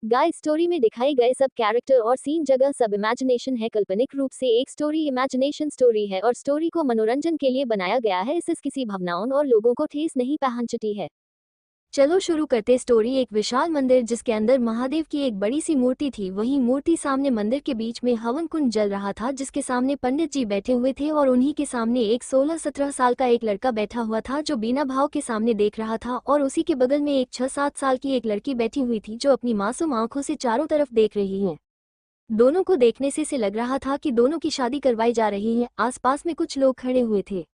Guys, story में दिखाए गए सब कैरेक्टर और सीन जगह सब इमेजिनेशन है। काल्पनिक रूप से एक स्टोरी इमेजिनेशन स्टोरी है और स्टोरी को मनोरंजन के लिए बनाया गया है। इससे किसी भावनाओं और लोगों को ठेस नहीं पहुंचती है। चलो शुरू करते स्टोरी। एक विशाल मंदिर जिसके अंदर महादेव की एक बड़ी सी मूर्ति थी। वही मूर्ति सामने मंदिर के बीच में हवन कुंड जल रहा था, जिसके सामने पंडित जी बैठे हुए थे और उन्हीं के सामने एक 16-17 साल का एक लड़का बैठा हुआ था जो बिना भाव के सामने देख रहा था। और उसी के बगल में एक 6-7 साल की एक लड़की बैठी हुई थी जो अपनी मासूम आंखों से चारों तरफ देख रही है। दोनों को देखने से लग रहा था कि दोनों की शादी करवाई जा रही है। आसपास में कुछ लोग खड़े हुए थे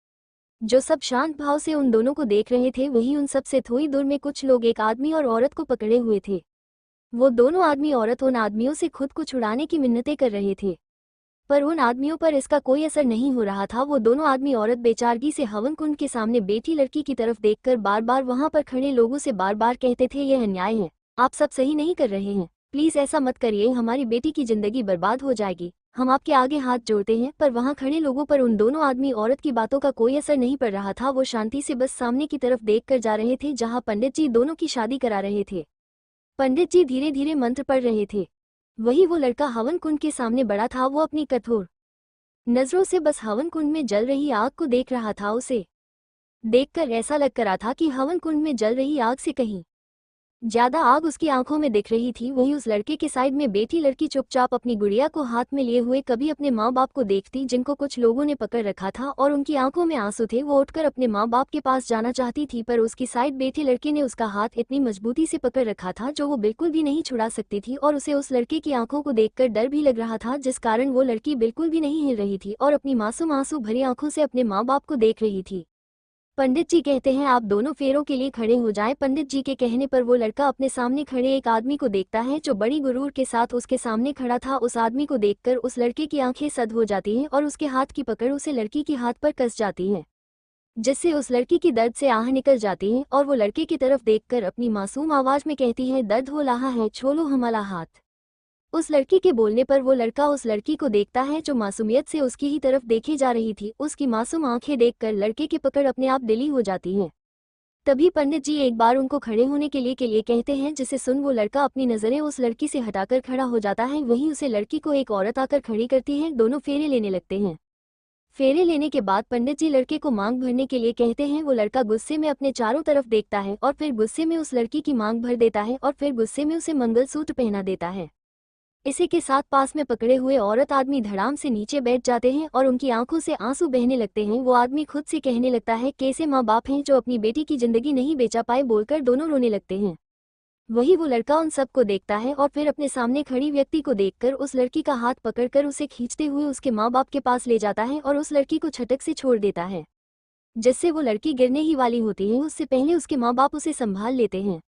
जो सब शांत भाव से उन दोनों को देख रहे थे। वहीं उन सब से थोड़ी दूर में कुछ लोग एक आदमी और औरत को पकड़े हुए थे। वो दोनों आदमी औरत उन आदमियों से खुद को छुड़ाने की मिन्नतें कर रहे थे, पर उन आदमियों पर इसका कोई असर नहीं हो रहा था। वो दोनों आदमी औरत बेचारगी से हवन कुंड के सामने बैठी लड़की की तरफ देखकर बार बार वहां पर खड़े लोगों से बार बार कहते थे, यह अन्याय है, आप सब सही नहीं कर रहे हैं, प्लीज ऐसा मत करिए, हमारी बेटी की जिंदगी बर्बाद हो जाएगी, हम आपके आगे हाथ जोड़ते हैं। पर वहां खड़े लोगों पर उन दोनों आदमी औरत की बातों का कोई असर नहीं पड़ रहा था। वो शांति से बस सामने की तरफ देख कर जा रहे थे जहां पंडित जी दोनों की शादी करा रहे थे। पंडित जी धीरे धीरे मंत्र पढ़ रहे थे। वही वो लड़का हवन कुंड के सामने बड़ा था। वो अपनी कठोर नजरों से बस हवन कुंड में जल रही आग को देख रहा था। उसे देखकर ऐसा लग रहा था कि हवन कुंड में जल रही आग से कहीं ज्यादा आग उसकी आंखों में दिख रही थी। वहीं उस लड़के के साइड में बैठी लड़की चुपचाप अपनी गुड़िया को हाथ में लिए हुए कभी अपने माँ बाप को देखती, जिनको कुछ लोगों ने पकड़ रखा था और उनकी आंखों में आंसू थे। वो उठकर अपने माँ बाप के पास जाना चाहती थी, पर उसकी साइड बैठे लड़के ने उसका हाथ इतनी मजबूती से पकड़ रखा था जो वो बिल्कुल भी नहीं छुड़ा सकती थी। और उसे उस लड़के की आंखों को देखकर डर भी लग रहा था, जिस कारण वो लड़की बिल्कुल भी नहीं हिल रही थी और अपनी मासूम आंसू भरी आंखों से अपने माँ बाप को देख रही थी। पंडित जी कहते हैं, आप दोनों फेरों के लिए खड़े हो जाएं। पंडित जी के कहने पर वो लड़का अपने सामने खड़े एक आदमी को देखता है जो बड़ी गुरूर के साथ उसके सामने खड़ा था। उस आदमी को देखकर उस लड़के की आंखें सद हो जाती हैं और उसके हाथ की पकड़ उसे लड़की के हाथ पर कस जाती है, जिससे उस लड़की की दर्द से आह निकल जाती है। और वो लड़के की तरफ देखकर अपनी मासूम आवाज में कहती है, दर्द हो रहा है, छोड़ो हमारा हाथ। उस लड़की के बोलने पर वो लड़का उस लड़की को देखता है जो मासूमियत से उसकी ही तरफ देखी जा रही थी। उसकी मासूम आंखें देखकर लड़के की पकड़ अपने आप ढीली हो जाती है। तभी पंडित जी एक बार उनको खड़े होने के लिए कहते हैं, जिसे सुन वो लड़का अपनी नजरें उस लड़की से हटाकर खड़ा हो जाता है। वहीं उसे लड़की को एक औरत आकर खड़ी करती है। दोनों फेरे लेने लगते हैं। फेरे लेने के बाद पंडित जी लड़के को मांग भरने के लिए कहते हैं। वो लड़का गुस्से में अपने चारों तरफ देखता है और फिर गुस्से में उस लड़की की मांग भर देता है और फिर गुस्से में उसे मंगलसूत्र पहना देता है। इसी के साथ पास में पकड़े हुए औरत आदमी धड़ाम से नीचे बैठ जाते हैं और उनकी आंखों से आंसू बहने लगते हैं। वो आदमी खुद से कहने लगता है, कैसे माँ बाप हैं जो अपनी बेटी की जिंदगी नहीं बेचा पाए, बोलकर दोनों रोने लगते हैं। वही वो लड़का उन सबको देखता है और फिर अपने सामने खड़ी व्यक्ति को देखकर उस लड़की का हाथ पकड़कर उसे खींचते हुए उसके माँ बाप के पास ले जाता है और उस लड़की को झटक से छोड़ देता है, जिससे वो लड़की गिरने ही वाली होती है। उससे पहले उसके माँ बाप उसे संभाल लेते हैं।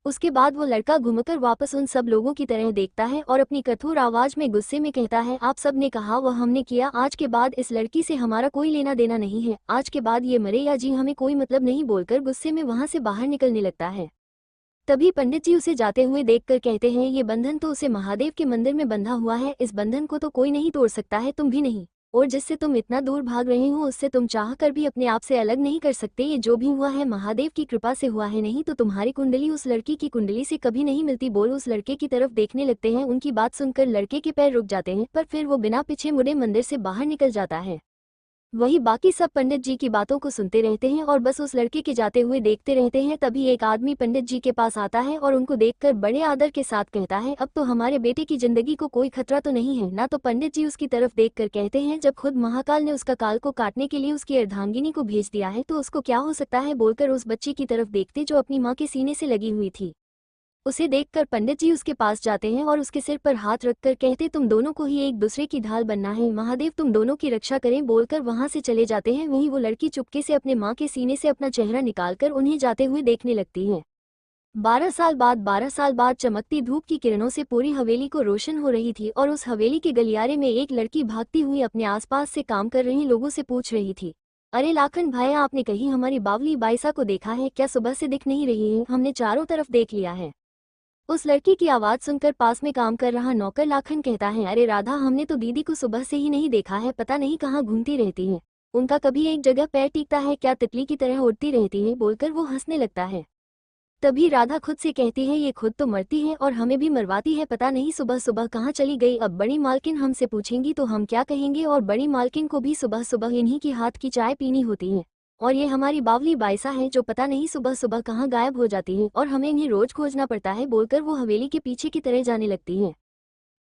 उसके बाद वो लड़का घूमकर वापस उन सब लोगों की तरह देखता है और अपनी कठोर आवाज में गुस्से में कहता है, आप सब ने कहा वह हमने किया, आज के बाद इस लड़की से हमारा कोई लेना देना नहीं है, आज के बाद ये मरे या जी हमें कोई मतलब नहीं, बोलकर गुस्से में वहां से बाहर निकलने लगता है। तभी पंडित जी उसे जाते हुए देखकर कहते हैं, ये बंधन तो उसे महादेव के मंदिर में बंधा हुआ है, इस बंधन को तो कोई नहीं तोड़ सकता है, तुम भी नहीं, और जिससे तुम इतना दूर भाग रहे हो उससे तुम चाह कर भी अपने आप से अलग नहीं कर सकते। ये जो भी हुआ है महादेव की कृपा से हुआ है, नहीं तो तुम्हारी कुंडली उस लड़की की कुंडली से कभी नहीं मिलती। बोल उस लड़के की तरफ देखने लगते हैं। उनकी बात सुनकर लड़के के पैर रुक जाते हैं, पर फिर वो बिना पीछे मुड़े मंदिर से बाहर निकल जाता है। वही बाकी सब पंडित जी की बातों को सुनते रहते हैं और बस उस लड़के के जाते हुए देखते रहते हैं। तभी एक आदमी पंडित जी के पास आता है और उनको देखकर बड़े आदर के साथ कहता है, अब तो हमारे बेटे की जिंदगी को कोई खतरा तो नहीं है ना। तो पंडित जी उसकी तरफ देखकर कहते हैं, जब खुद महाकाल ने उसका काल को काटने के लिए उसकी अर्धांगिनी को भेज दिया है तो उसको क्या हो सकता है, बोलकर उस बच्ची की तरफ देखते जो अपनी माँ के सीने से लगी हुई थी। उसे देखकर पंडित जी उसके पास जाते हैं और उसके सिर पर हाथ रखकर कहते, तुम दोनों को ही एक दूसरे की ढाल बनना है, महादेव तुम दोनों की रक्षा करें, बोलकर वहां से चले जाते हैं। वहीं वो लड़की चुपके से अपने माँ के सीने से अपना चेहरा निकालकर उन्हें जाते हुए देखने लगती है। 12 साल बाद चमकती धूप की किरणों से पूरी हवेली को रोशन हो रही थी और उस हवेली के गलियारे में एक लड़की भागती हुई अपने आसपास से काम कर रहे लोगों से पूछ रही थी, अरे लाखन भाई, आपने कहीं हमारी बावली बाईसा को देखा है क्या? सुबह से दिख नहीं रही है, हमने चारों तरफ देख लिया है। उस लड़की की आवाज सुनकर पास में काम कर रहा नौकर लाखन कहता है, अरे राधा, हमने तो दीदी को सुबह से ही नहीं देखा है, पता नहीं कहाँ घूमती रहती है, उनका कभी एक जगह पैर टिकता है क्या? तितली की तरह उड़ती रहती है, बोलकर वो हंसने लगता है। तभी राधा खुद से कहती है ये खुद तो मरती है और हमें भी मरवाती है, पता नहीं सुबह सुबह कहाँ चली गई। अब बड़ी मालकिन हमसे पूछेंगी तो हम क्या कहेंगे, और बड़ी मालकिन को भी सुबह सुबह इन्हीं की हाथ की चाय पीनी होती है। और ये हमारी बावली बाइसा है जो पता नहीं सुबह सुबह कहाँ गायब हो जाती है और हमें इन्हें रोज खोजना पड़ता है, बोलकर वो हवेली के पीछे की तरह जाने लगती है।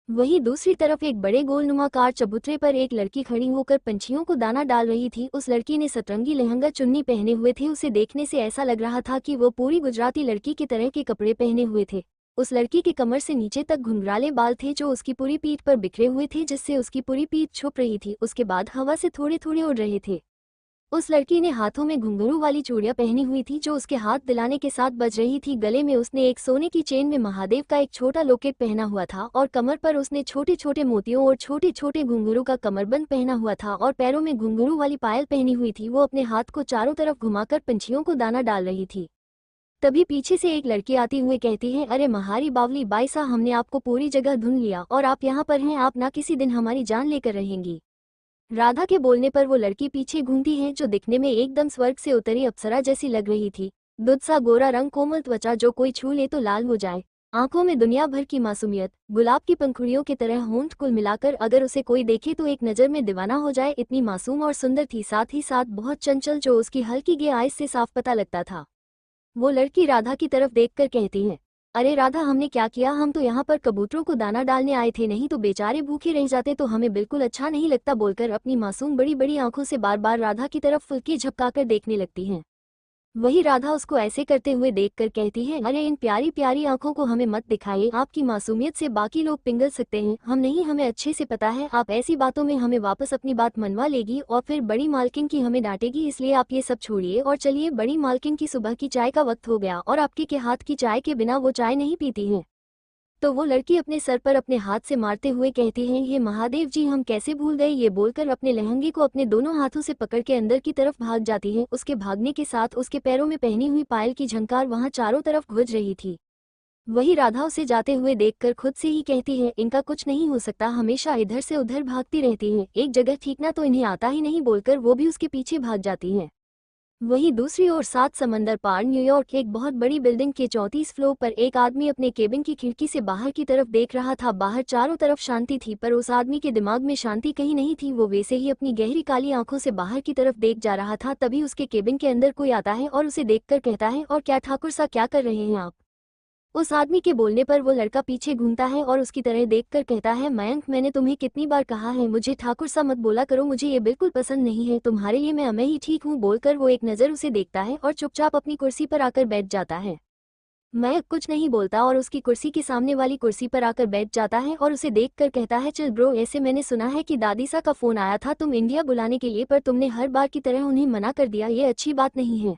वहीं दूसरी तरफ एक बड़े गोलनुमा कार चबूतरे पर एक लड़की खड़ी होकर पंछियों को दाना डाल रही थी। उस लड़की ने सतरंगी लहंगा चुन्नी पहने हुए थे। उसे देखने से ऐसा लग रहा था कि वो पूरी गुजराती लड़की की तरह के कपड़े पहने हुए थे। उस लड़की के कमर से नीचे तक घुंघराले बाल थे जो उसकी पूरी पीठ पर बिखरे हुए थे, जिससे उसकी पूरी पीठ छुप रही थी। उसके बाद हवा से थोड़े थोड़े उड़ रहे थे। उस लड़की ने हाथों में घुंघरू वाली चूड़ियां पहनी हुई थी जो उसके हाथ दिलाने के साथ बज रही थी। गले में उसने एक सोने की चेन में महादेव का एक छोटा लॉकेट पहना हुआ था और कमर पर उसने छोटे छोटे मोतियों और छोटे छोटे घुंघरू का कमरबंद पहना हुआ था और पैरों में घुंघरू वाली पायल पहनी हुई थी। वो अपने हाथ को चारों तरफ घुमाकर पंछियों को दाना डाल रही थी। तभी पीछे से एक लड़की आती हुए कहती है, अरे महारी बावली बाईसा, हमने आपको पूरी जगह ढूंढ लिया और आप यहाँ पर हैं, आप ना किसी दिन हमारी जान लेकर रहेंगी। राधा के बोलने पर वो लड़की पीछे घूमती है जो दिखने में एकदम स्वर्ग से उतरी अप्सरा जैसी लग रही थी। दूध सा गोरा रंग, कोमल त्वचा जो कोई छू ले तो लाल हो जाए, आंखों में दुनिया भर की मासूमियत, गुलाब की पंखुड़ियों की तरह होंठ कुल मिलाकर अगर उसे कोई देखे तो एक नज़र में दीवाना हो जाए, इतनी मासूम और सुंदर थी, साथ ही साथ बहुत चंचल जो उसकी हल्की गे आइज से साफ पता लगता था। वो लड़की राधा की तरफ देखकर कहती है, अरे राधा, हमने क्या किया, हम तो यहाँ पर कबूतरों को दाना डालने आए थे, नहीं तो बेचारे भूखे रह जाते तो हमें बिल्कुल अच्छा नहीं लगता, बोलकर अपनी मासूम बड़ी बड़ी आंखों से बार बार राधा की तरफ फुल्की झपकाकर देखने लगती हैं। वही राधा उसको ऐसे करते हुए देखकर कहती है, अरे इन प्यारी प्यारी आंखों को हमें मत दिखाइए, आपकी मासूमियत से बाकी लोग पिघल सकते हैं, हम नहीं, हमें अच्छे से पता है आप ऐसी बातों में हमें वापस अपनी बात मनवा लेगी और फिर बड़ी मालकिन की हमें डांटेगी, इसलिए आप ये सब छोड़िए और चलिए, बड़ी मालकिन की सुबह की चाय का वक्त हो गया और आपके के हाथ की चाय के बिना वो चाय नहीं पीती है। तो वो लड़की अपने सर पर अपने हाथ से मारते हुए कहती है, ये महादेव जी, हम कैसे भूल गए, ये बोलकर अपने लहंगे को अपने दोनों हाथों से पकड़ के अंदर की तरफ भाग जाती है। उसके भागने के साथ उसके पैरों में पहनी हुई पायल की झंकार वहां चारों तरफ गुज रही थी। वही राधा उसे जाते हुए देखकर खुद से ही कहती है, इनका कुछ नहीं हो सकता, हमेशा इधर से उधर भागती रहती हैं, एक जगह ठीकना तो इन्हें आता ही नहीं, बोलकर वो भी उसके पीछे भाग जाती हैं। वहीं दूसरी ओर 7 समंदर पार न्यूयॉर्क, एक बहुत बड़ी बिल्डिंग के 34 फ्लोर पर एक आदमी अपने केबिन की खिड़की से बाहर की तरफ देख रहा था। बाहर चारों तरफ शांति थी पर उस आदमी के दिमाग में शांति कहीं नहीं थी। वो वैसे ही अपनी गहरी काली आंखों से बाहर की तरफ देख जा रहा था। तभी उसके केबिन के अंदर कोई आता है और उसे देखकर कहता है, और क्या ठाकुर सा, क्या कर रहे हैं आप। उस आदमी के बोलने पर वो लड़का पीछे घूमता है और उसकी तरह देखकर कहता है, मयंक, मैंने तुम्हें कितनी बार कहा है मुझे ठाकुर सा मत बोला करो, मुझे ये बिल्कुल पसंद नहीं है, तुम्हारे लिए मैं ही ठीक हूँ, बोलकर वो एक नज़र उसे देखता है और चुपचाप अपनी कुर्सी पर आकर बैठ जाता है। मयंक कुछ नहीं बोलता और उसकी कुर्सी के सामने वाली कुर्सी पर आकर बैठ जाता है और उसे देखकर कहता है, चल ब्रो, ऐसे मैंने सुना है कि दादी सा का फोन आया था तुम इंडिया बुलाने के लिए, पर तुमने हर बार की तरह उन्हें मना कर दिया, ये अच्छी बात नहीं है।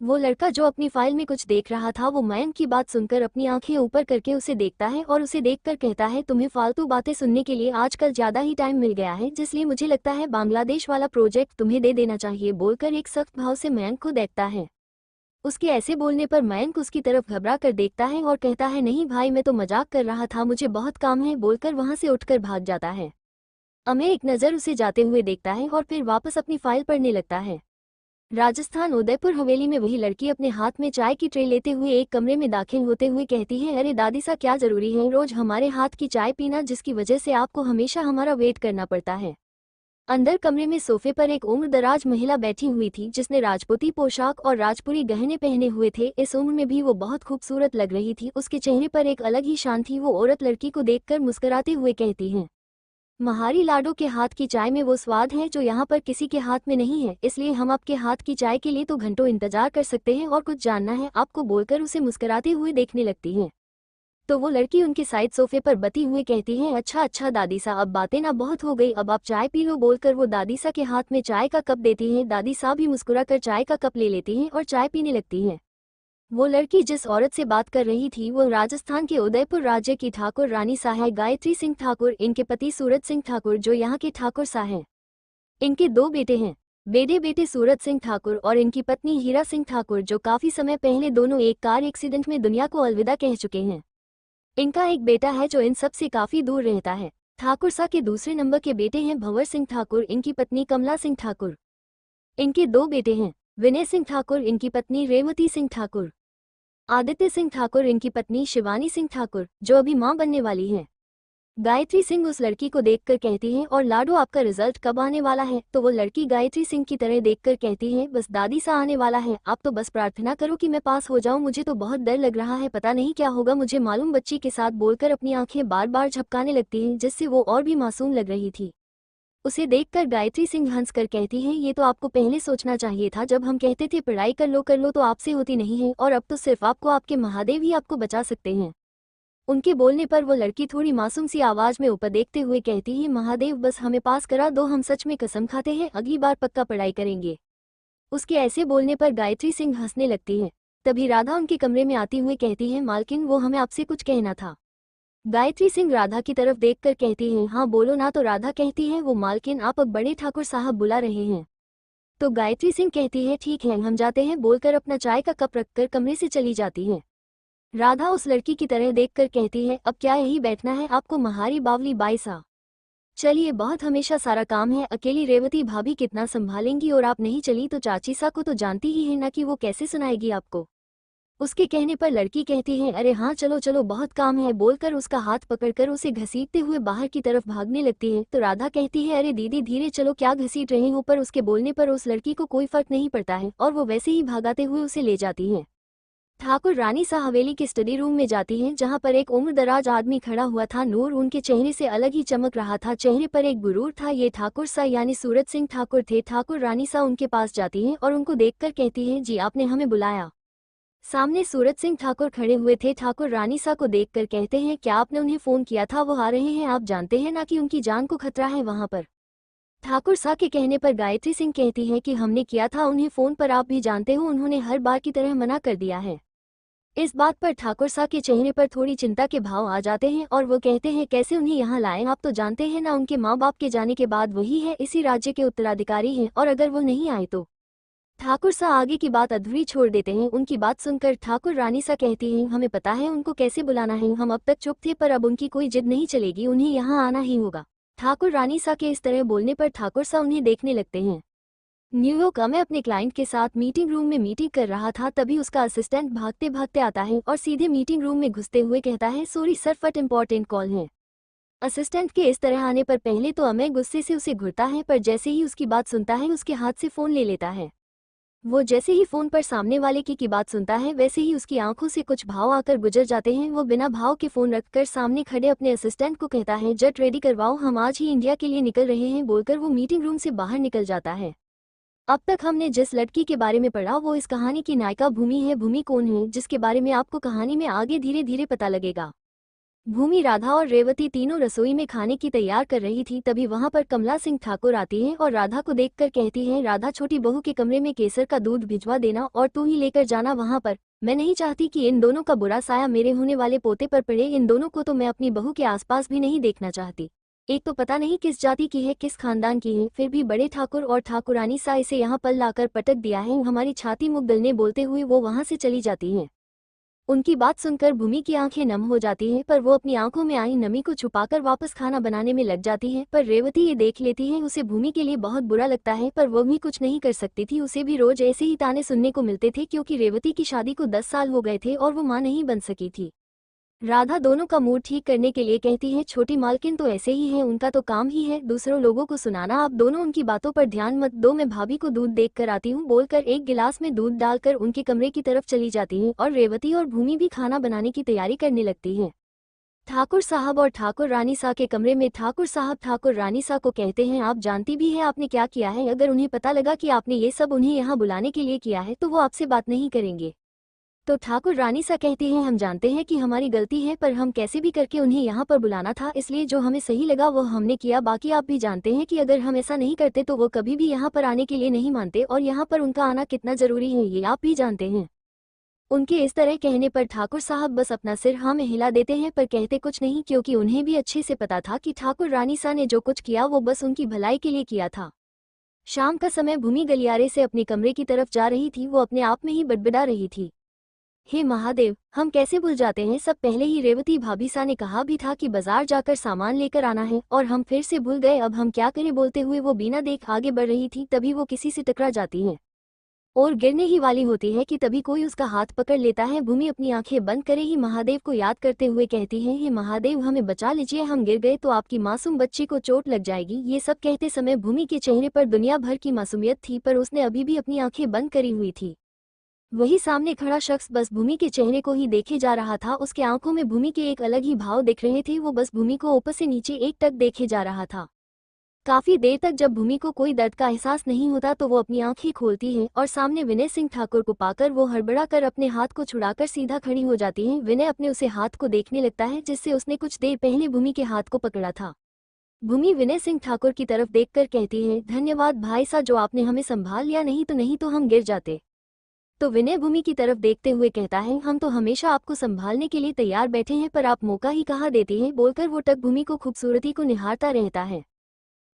वो लड़का जो अपनी फाइल में कुछ देख रहा था वो मयंक की बात सुनकर अपनी आंखें ऊपर करके उसे देखता है और उसे देखकर कहता है, तुम्हें फालतू बातें सुनने के लिए आजकल ज्यादा ही टाइम मिल गया है, जिसलिए मुझे लगता है बांग्लादेश वाला प्रोजेक्ट तुम्हें दे देना चाहिए, बोलकर एक सख्त भाव से मयंक को देखता है। उसके ऐसे बोलने पर मयंक उसकी तरफ घबरा कर देखता है और कहता है, नहीं भाई, मैं तो मजाक कर रहा था, मुझे बहुत काम है, बोलकर वहां से उठकर भाग जाता है। अमेय एक नज़र उसे जाते हुए देखता है और फिर वापस अपनी फाइल पढ़ने लगता है। राजस्थान उदयपुर हवेली में वही लड़की अपने हाथ में चाय की ट्रे लेते हुए एक कमरे में दाखिल होते हुए कहती है, अरे दादी सा, क्या जरूरी है रोज हमारे हाथ की चाय पीना, जिसकी वजह से आपको हमेशा हमारा वेट करना पड़ता है। अंदर कमरे में सोफे पर एक उम्रदराज महिला बैठी हुई थी जिसने राजपूती पोशाक और राजपुरी गहने पहने हुए थे। इस उम्र में भी वो बहुत खूबसूरत लग रही थी। उसके चेहरे पर एक अलग ही शान थी। वो औरत लड़की को देखकर मुस्कुराते हुए कहती है, महारी लाडो के हाथ की चाय में वो स्वाद है जो यहाँ पर किसी के हाथ में नहीं है, इसलिए हम आपके हाथ की चाय के लिए तो घंटों इंतजार कर सकते हैं और कुछ जानना है आपको, बोलकर उसे मुस्कुराते हुए देखने लगती है। तो वो लड़की उनके साइड सोफे पर बती हुए कहती है, अच्छा अच्छा दादी सा, अब बातें ना बहुत हो गई, अब आप चाय पी लो, बोलकर वो दादी सा के हाथ में चाय का कप देती है। दादी सा भी मुस्कुराकर चाय का कप ले लेती हैं और चाय पीने लगती हैं। वो लड़की जिस औरत से बात कर रही थी वो राजस्थान के उदयपुर राज्य की ठाकुर रानी सा है, गायत्री सिंह ठाकुर, इनके पति सूरज सिंह ठाकुर जो यहाँ के ठाकुर सा हैं। इनके 2 बेटे हैं, बेटे सूरज सिंह ठाकुर और इनकी पत्नी हीरा सिंह ठाकुर, जो काफी समय पहले दोनों एक कार एक्सीडेंट में दुनिया को अलविदा कह चुके हैं। इनका एक बेटा है जो इन सब से काफी दूर रहता है। ठाकुर सा के दूसरे नंबर के बेटे हैं भंवर सिंह ठाकुर, इनकी पत्नी कमला सिंह ठाकुर। इनके 2 बेटे हैं, विनय सिंह ठाकुर, इनकी पत्नी रेवती सिंह ठाकुर। आदित्य सिंह ठाकुर इनकी पत्नी शिवानी सिंह ठाकुर, जो अभी मां बनने वाली हैं। गायत्री सिंह उस लड़की को देखकर कहती है, और लाडो आपका रिजल्ट कब आने वाला है? तो वो लड़की गायत्री सिंह की तरह देखकर कहती है, बस दादी सा आने वाला है, आप तो बस प्रार्थना करो कि मैं पास हो जाऊं, मुझे तो बहुत डर लग रहा है, पता नहीं क्या होगा मुझे मालूम। बच्ची के साथ बोलकर अपनी आंखें बार बार झपकाने लगती हैं, जिससे वो और भी मासूम लग रही थी। उसे देखकर गायत्री सिंह हंसकर कहती है, ये तो आपको पहले सोचना चाहिए था, जब हम कहते थे पढ़ाई कर लो तो आपसे होती नहीं है, और अब तो सिर्फ आपको आपके महादेव ही आपको बचा सकते हैं। उनके बोलने पर वो लड़की थोड़ी मासूम सी आवाज में ऊपर देखते हुए कहती है, महादेव बस हमें पास करा दो, हम सच में कसम खाते हैं अगली बार पक्का पढ़ाई करेंगे। उसके ऐसे बोलने पर गायत्री सिंह हंसने लगती है। तभी राधा उनके कमरे में आती हुई कहती है, मालकिन वो हमें आपसे कुछ कहना था। गायत्री सिंह राधा की तरफ देखकर कहती है, हाँ बोलो ना। तो राधा कहती है, वो मालकिन आप अब बड़े ठाकुर साहब बुला रहे हैं। तो गायत्री सिंह कहती है, ठीक है हम जाते हैं, बोलकर अपना चाय का कप रखकर कमरे से चली जाती है। राधा उस लड़की की तरह देखकर कहती है, अब क्या यही बैठना है आपको महारी बावली बाई सा? चलिए, बहुत हमेशा सारा काम है, अकेली रेवती भाभी कितना संभालेंगी, और आप नहीं चली तो चाची सा को तो जानती ही है ना कि वो कैसे सुनाएगी आपको। उसके कहने पर लड़की कहती है, अरे हाँ चलो चलो बहुत काम है, बोलकर उसका हाथ पकड़कर उसे घसीटते हुए बाहर की तरफ भागने लगती है। तो राधा कहती है, अरे दीदी धीरे चलो, क्या घसीट रहे हो? पर उसके बोलने पर उस लड़की को कोई फर्क नहीं पड़ता है, और वो वैसे ही भागाते हुए उसे ले जाती है। ठाकुर रानी सा हवेली के स्टडी रूम में जाती हैं, जहां पर एक उम्रदराज आदमी खड़ा हुआ था। नूर उनके चेहरे से अलग ही चमक रहा था, चेहरे पर एक गुरूर था। ये ठाकुर सा यानी सूरज सिंह ठाकुर थे। ठाकुर रानी सा उनके पास जाती हैं और उनको देखकर कहती हैं, जी आपने हमें बुलाया? सामने सूरज सिंह ठाकुर खड़े हुए थे। ठाकुर रानी सा को देखकर कहते हैं, क्या आपने उन्हें फोन किया था? वो आ रहे हैं, आप जानते हैं ना कि उनकी जान को खतरा है वहां पर। ठाकुर सा के कहने पर गायत्री सिंह कहती है कि हमने किया था उन्हें फोन, पर आप भी जानते हो उन्होंने हर बार की तरह मना कर दिया है। इस बात पर ठाकुर सा के चेहरे पर थोड़ी चिंता के भाव आ जाते हैं, और वो कहते हैं, कैसे उन्हें यहाँ लाएं? आप तो जानते हैं ना उनके माँ बाप के जाने के बाद वही है इसी राज्य के उत्तराधिकारी हैं, और अगर वो नहीं आए तो। ठाकुर सा आगे की बात अधूरी छोड़ देते हैं। उनकी बात सुनकर ठाकुर रानी सा कहती हैं, हमें पता है उनको कैसे बुलाना है, हम अब तक चुप थे, पर अब उनकी कोई जिद नहीं चलेगी, उन्हें यहाँ आना ही होगा। ठाकुर रानी सा के इस तरह बोलने पर ठाकुर सा उन्हें देखने लगते हैं। न्यूयॉर्क में अपने क्लाइंट के साथ मीटिंग रूम में मीटिंग कर रहा था, तभी उसका असिस्टेंट भागते भागते आता है और सीधे मीटिंग रूम में घुसते हुए कहता है, सॉरी सर फट इम्पोर्टेंट कॉल है। असिस्टेंट के इस तरह आने पर पहले तो अमय गुस्से से उसे घूरता है, पर जैसे ही उसकी बात सुनता है उसके हाथ से फोन ले लेता है। वो जैसे ही फोन पर सामने वाले की बात सुनता है, वैसे ही उसकी आंखों से कुछ भाव आकर गुजर जाते हैं। वो बिना भाव के फोन रखकर सामने खड़े अपने असिस्टेंट को कहता है, जेट रेडी करवाओ, हम आज ही इंडिया के लिए निकल रहे हैं, बोलकर वो मीटिंग रूम से बाहर निकल जाता है। अब तक हमने जिस लड़की के बारे में पढ़ा वो इस कहानी की नायिका भूमि है। भूमि कौन है, जिसके बारे में आपको कहानी में आगे धीरे धीरे पता लगेगा। भूमि, राधा और रेवती तीनों रसोई में खाने की तैयार कर रही थी। तभी वहां पर कमला सिंह ठाकुर आती है और राधा को देखकर कहती है, राधा छोटी बहू के कमरे में केसर का दूध भिजवा देना और तू ही लेकर जाना वहां पर। मैं नहीं चाहती कि इन दोनों का बुरा साया मेरे होने वाले पोते पर पड़े। इन दोनों को तो मैं अपनी बहू के आसपास भी नहीं देखना चाहती। एक तो पता नहीं किस जाति की है, किस खानदान की है, फिर भी बड़े ठाकुर और ठाकुरानी सा इसे यहाँ पर लाकर पटक दिया है। हमारी छाती मुँह गलने बोलते हुए वो वहां से चली जाती हैं। उनकी बात सुनकर भूमि की आंखें नम हो जाती हैं, पर वो अपनी आंखों में आई नमी को छुपाकर वापस खाना बनाने में लग जाती है। पर रेवती ये देख लेती है। उसे भूमि के लिए बहुत बुरा लगता है, पर वो भी कुछ नहीं कर सकती थी। उसे भी रोज ऐसे ही ताने सुनने को मिलते थे, क्योंकि रेवती की शादी को 10 साल हो गए थे और वो मां नहीं बन सकी थी। राधा दोनों का मूड ठीक करने के लिए कहती है, छोटी मालकिन तो ऐसे ही है, उनका तो काम ही है दूसरों लोगों को सुनाना, आप दोनों उनकी बातों पर ध्यान मत दो, मैं भाभी को दूध देख कर आती हूँ, बोलकर एक गिलास में दूध डालकर उनके कमरे की तरफ चली जाती है। और रेवती और भूमि भी खाना बनाने की तैयारी करने लगती है। ठाकुर साहब और ठाकुर रानी सा के कमरे में ठाकुर साहब ठाकुर रानी सा को कहते हैं, आप जानती भी है आपने क्या किया है, अगर उन्हें पता लगा कि आपने ये सब उन्हें यहाँ बुलाने के लिए किया है तो वो आपसे बात नहीं करेंगे। तो ठाकुर रानी सा कहती हैं, हम जानते हैं कि हमारी गलती है, पर हम कैसे भी करके उन्हें यहाँ पर बुलाना था, इसलिए जो हमें सही लगा वो हमने किया। बाकी आप भी जानते हैं कि अगर हम ऐसा नहीं करते तो वो कभी भी यहाँ पर आने के लिए नहीं मानते, और यहाँ पर उनका आना कितना जरूरी है ये आप भी जानते हैं। उनके इस तरह कहने पर ठाकुर साहब बस अपना सिर हाँ में हिला देते हैं, पर कहते कुछ नहीं, क्योंकि उन्हें भी अच्छे से पता था कि ठाकुर रानी सा ने जो कुछ किया वो बस उनकी भलाई के लिए किया था। शाम का समय भूमि गलियारे से अपने कमरे की तरफ जा रही थी। वो अपने आप में ही बड़बड़ा रही थी, हे महादेव, हम कैसे भूल जाते हैं, सब पहले ही रेवती भाभी सा ने कहा भी था कि बाजार जाकर सामान लेकर आना है, और हम फिर से भूल गए, अब हम क्या करें। बोलते हुए वो बिना देख आगे बढ़ रही थी, तभी वो किसी से टकरा जाती हैं। और गिरने ही वाली होती है कि तभी कोई उसका हाथ पकड़ लेता है। भूमि अपनी आंखें बंद करे ही महादेव को याद करते हुए कहती है, हे महादेव हमें बचा लीजिए, हम गिर गए तो आपकी मासूम बच्ची को चोट लग जाएगी। ये सब कहते समय भूमि के चेहरे पर दुनिया भर की मासूमियत थी, पर उसने अभी भी अपनी आंखें बंद करी हुई थी। वही सामने खड़ा शख्स बस भूमि के चेहरे को ही देखे जा रहा था। उसके आंखों में भूमि के एक अलग ही भाव दिख रहे थे। वो बस भूमि को ऊपर से नीचे एकटक देखे जा रहा था। काफी देर तक जब भूमि को कोई दर्द का एहसास नहीं होता तो वो अपनी आंखें खोलती है और सामने विनय सिंह ठाकुर को पाकर वो हड़बड़ा कर अपने हाथ को छुड़ाकर सीधा खड़ी हो जाती है। विनय अपने उसे हाथ को देखने लगता है जिससे उसने कुछ देर पहले भूमि के हाथ को पकड़ा था। भूमि विनय सिंह ठाकुर की तरफ देखकर कहती है, धन्यवाद भाई साहब जो आपने हमें संभाल लिया, नहीं तो हम गिर जाते। तो विनय भूमि की तरफ देखते हुए कहता है, हम तो हमेशा आपको संभालने के लिए तैयार बैठे हैं, पर आप मौका ही कहाँ देती हैं। बोलकर वो टक भूमि को खूबसूरती को निहारता रहता है।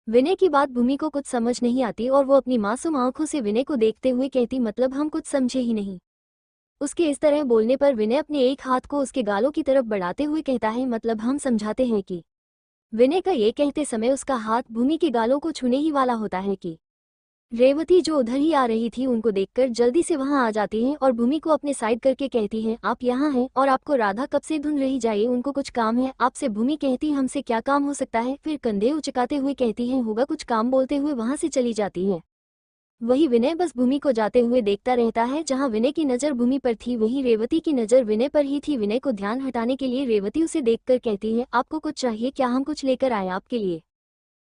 विनय की बात भूमि को कुछ समझ नहीं आती और वो अपनी मासूम आंखों से विनय को देखते हुए कहती, मतलब हम कुछ समझे ही नहीं। उसके इस तरह बोलने पर विनय अपने एक हाथ को उसके गालों की तरफ बढ़ाते हुए कहता है, मतलब हम समझाते हैं कि। विनय का ये कहते समय उसका हाथ भूमि के गालों को छूने ही वाला होता है कि रेवती जो उधर ही आ रही थी उनको देखकर जल्दी से वहां आ जाती है और भूमि को अपने साइड करके कहती है, आप यहाँ हैं और आपको राधा कब से ढूंढ रही, जाइए उनको कुछ काम है आपसे। भूमि कहती, हमसे क्या काम हो सकता है, फिर कंधे उचकाते हुए कहती है, होगा कुछ काम, बोलते हुए वहां से चली जाती है। वही विनय बस भूमि को जाते हुए देखता रहता है। जहां विनय की नजर भूमि पर थी वहीं रेवती की नजर विनय पर ही थी। विनय को ध्यान हटाने के लिए रेवती उसे देखकर कहती है, आपको कुछ चाहिए क्या, हम कुछ लेकर आए आपके लिए।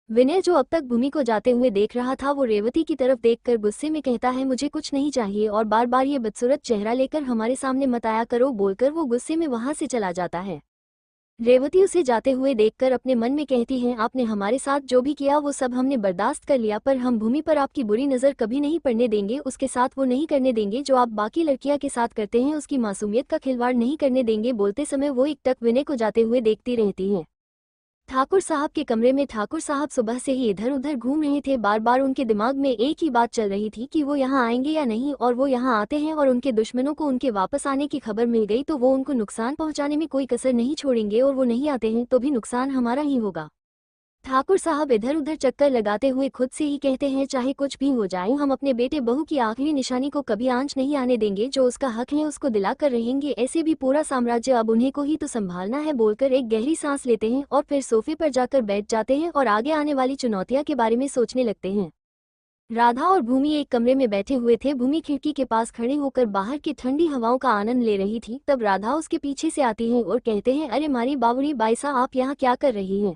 विनय जो अब तक भूमि को जाते हुए देख रहा था वो रेवती की तरफ देखकर गुस्से में कहता है, मुझे कुछ नहीं चाहिए और बार बार ये बदसूरत चेहरा लेकर हमारे सामने मत आया करो। बोलकर वो गुस्से में वहां से चला जाता है। रेवती उसे जाते हुए देखकर अपने मन में कहती है, आपने हमारे साथ जो भी किया वो सब हमने बर्दाश्त कर लिया, पर हम भूमि पर आपकी बुरी नज़र कभी नहीं पड़ने देंगे। उसके साथ वो नहीं करने देंगे जो आप बाकी लड़कियां के साथ करते हैं, उसकी मासूमियत का खिलवाड़ नहीं करने देंगे। बोलते समय वो एकटक विनय को जाते हुए देखती रहती है। ठाकुर साहब के कमरे में ठाकुर साहब सुबह से ही इधर उधर घूम रहे थे। बार बार उनके दिमाग में एक ही बात चल रही थी कि वो यहाँ आएंगे या नहीं, और वो यहाँ आते हैं और उनके दुश्मनों को उनके वापस आने की खबर मिल गई तो वो उनको नुकसान पहुंचाने में कोई कसर नहीं छोड़ेंगे, और वो नहीं आते हैं तो भी नुकसान हमारा ही होगा। ठाकुर साहब इधर उधर चक्कर लगाते हुए खुद से ही कहते हैं, चाहे कुछ भी हो जाए हम अपने बेटे बहू की आखिरी निशानी को कभी आंच नहीं आने देंगे, जो उसका हक है उसको दिलाकर रहेंगे। ऐसे भी पूरा साम्राज्य अब उन्हें को ही तो संभालना है। बोलकर एक गहरी सांस लेते हैं और फिर सोफे पर जाकर बैठ जाते हैं और आगे आने वाली चुनौतियां के बारे में सोचने लगते हैं। राधा और भूमि एक कमरे में बैठे हुए थे। भूमि खिड़की के पास खड़े होकर बाहर की ठंडी हवाओं का आनंद ले रही थी। तब राधा उसके पीछे से आती है और कहते हैं, अरे मारी बाबुरी बाईसा, आप यहाँ क्या कर रही हैं।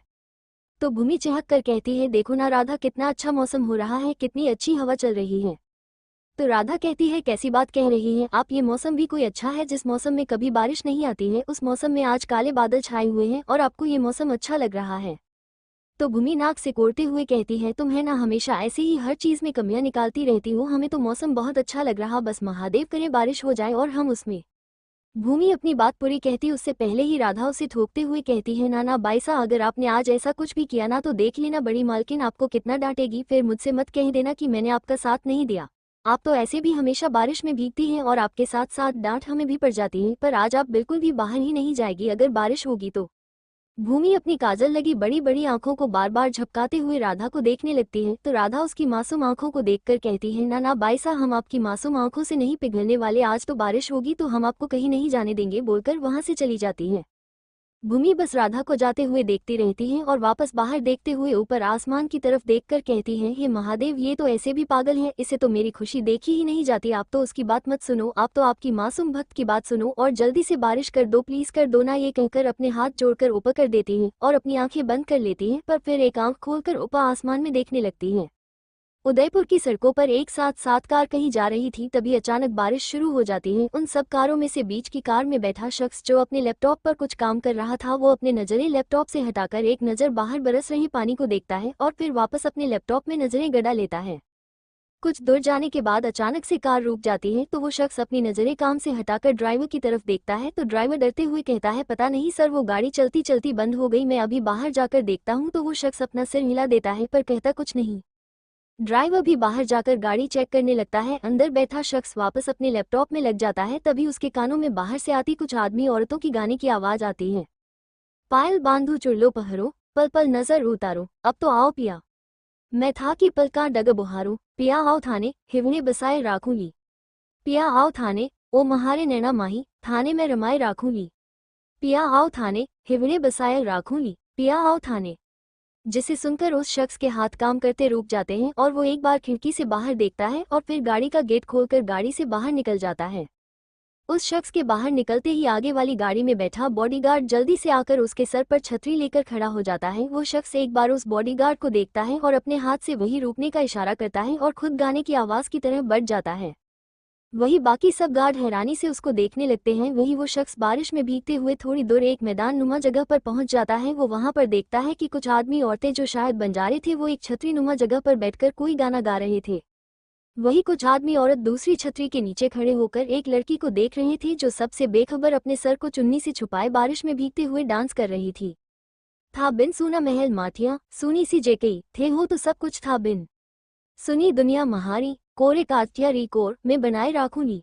तो भूमि चहक कर कहती है, देखो ना राधा, कितना अच्छा मौसम हो रहा है, कितनी अच्छी हवा चल रही है। तो राधा कहती है, कैसी बात कह रही हैं आप, ये मौसम भी कोई अच्छा है, जिस मौसम में कभी बारिश नहीं आती है उस मौसम में आज काले बादल छाए हुए हैं और आपको ये मौसम अच्छा लग रहा है। तो भूमि नाक सिकोड़ते हुए कहती है, तुम है ना हमेशा ऐसे ही हर चीज में कमियां निकालती रहती हो, हमें तो मौसम बहुत अच्छा लग रहा, बस महादेव करे बारिश हो जाए और हम उसमें। भूमि अपनी बात पूरी कहती उससे पहले ही राधा उसे ठोकते हुए कहती है, नाना बाईसा, अगर आपने आज ऐसा कुछ भी किया ना तो देख लेना बड़ी मालकिन आपको कितना डांटेगी, फिर मुझसे मत कह देना कि मैंने आपका साथ नहीं दिया। आप तो ऐसे भी हमेशा बारिश में भीगती हैं और आपके साथ साथ डांट हमें भी पड़ जाती है, पर आज आप बिल्कुल भी बाहर ही नहीं जाएगी अगर बारिश होगी तो। भूमि अपनी काजल लगी बड़ी बड़ी आंखों को बार बार झपकाते हुए राधा को देखने लगती है। तो राधा उसकी मासूम आंखों को देखकर कहती है, ना बाईसा, हम आपकी मासूम आंखों से नहीं पिघलने वाले, आज तो बारिश होगी तो हम आपको कहीं नहीं जाने देंगे। बोलकर वहां से चली जाती है। भूमि बस राधा को जाते हुए देखती रहती है और वापस बाहर देखते हुए ऊपर आसमान की तरफ देखकर कहती है, हे महादेव, ये तो ऐसे भी पागल है, इसे तो मेरी खुशी देखी ही नहीं जाती। आप तो उसकी बात मत सुनो, आप तो आपकी मासूम भक्त की बात सुनो और जल्दी से बारिश कर दो, प्लीज कर दो ना। ये कहकर अपने हाथ जोड़कर ऊपर कर देती है और अपनी आंखें बंद कर लेती है, पर फिर एक आंख खोलकर ऊपर आसमान में देखने लगती है। उदयपुर की सड़कों पर एक साथ 7 कार कहीं जा रही थी, तभी अचानक बारिश शुरू हो जाती है। उन सब कारों में से बीच की कार में बैठा शख्स जो अपने लैपटॉप पर कुछ काम कर रहा था, वो अपने नजरें लैपटॉप से हटाकर एक नज़र बाहर बरस रहे पानी को देखता है और फिर वापस अपने लैपटॉप में नजरें गड़ा लेता है। कुछ दूर जाने के बाद अचानक से कार रुक जाती है, तो वो शख्स अपनी नजरें काम से हटाकर ड्राइवर की तरफ देखता है। तो ड्राइवर डरते हुए कहता है, पता नहीं सर, वो गाड़ी चलती चलती बंद हो गई, मैं अभी बाहर जाकर देखता हूँ। तो वो शख्स अपना सिर हिला देता है पर कहता कुछ नहीं। ड्राइवर भी बाहर जाकर गाड़ी चेक करने लगता है। अंदर बैठा शख्स वापस अपने लैपटॉप में लग जाता है। तभी उसके कानों में बाहर से आती कुछ आदमी औरतों की गाने की आवाज आती है। पायल बांधू चुड़लो पहरो, पल पल नजर उतारो, अब तो आओ पिया, मैं था कि पल का डग बुहारो, पिया आओ थाने, हिवने बसाए राखूंगी। पिया आओ थाने, ओ महारे नैना माही, थाने में रमाए राखूंगी। पिया आओ थाने, हिवड़े बसाए राखूंगी, पिया आओ थाने। जिसे सुनकर उस शख्स के हाथ काम करते रुक जाते हैं और वो एक बार खिड़की से बाहर देखता है और फिर गाड़ी का गेट खोलकर गाड़ी से बाहर निकल जाता है। उस शख्स के बाहर निकलते ही आगे वाली गाड़ी में बैठा बॉडीगार्ड जल्दी से आकर उसके सर पर छतरी लेकर खड़ा हो जाता है। वो शख्स एक बार उस बॉडीगार्ड को देखता है और अपने हाथ से वही रुकने का इशारा करता है और खुद गाने की आवाज की तरह बढ़ जाता है। वही बाकी सब गार्ड हैरानी से उसको देखने लगते हैं। वही वो शख्स बारिश में भीगते हुए थोड़ी दूर एक मैदान नुमा जगह पर पहुंच जाता है। वो वहां पर देखता है कि कुछ आदमी औरतें जो शायद बंजारे थे वो एक छतरी नुमा जगह पर बैठकर कोई गाना गा रहे थे। वही कुछ आदमी औरत दूसरी छतरी के नीचे खड़े होकर एक लड़की को देख रहे थे जो सबसे बेखबर अपने सर को चुन्नी से छुपाए बारिश में भीगते हुए डांस कर रही थी। था बिन सुना महल माठिया, सुनी सी जेकई थे हो तो सब कुछ था बिन सुनी दुनिया महारी, कोरे काजलिया रिकोर में बनाए राखूंगी।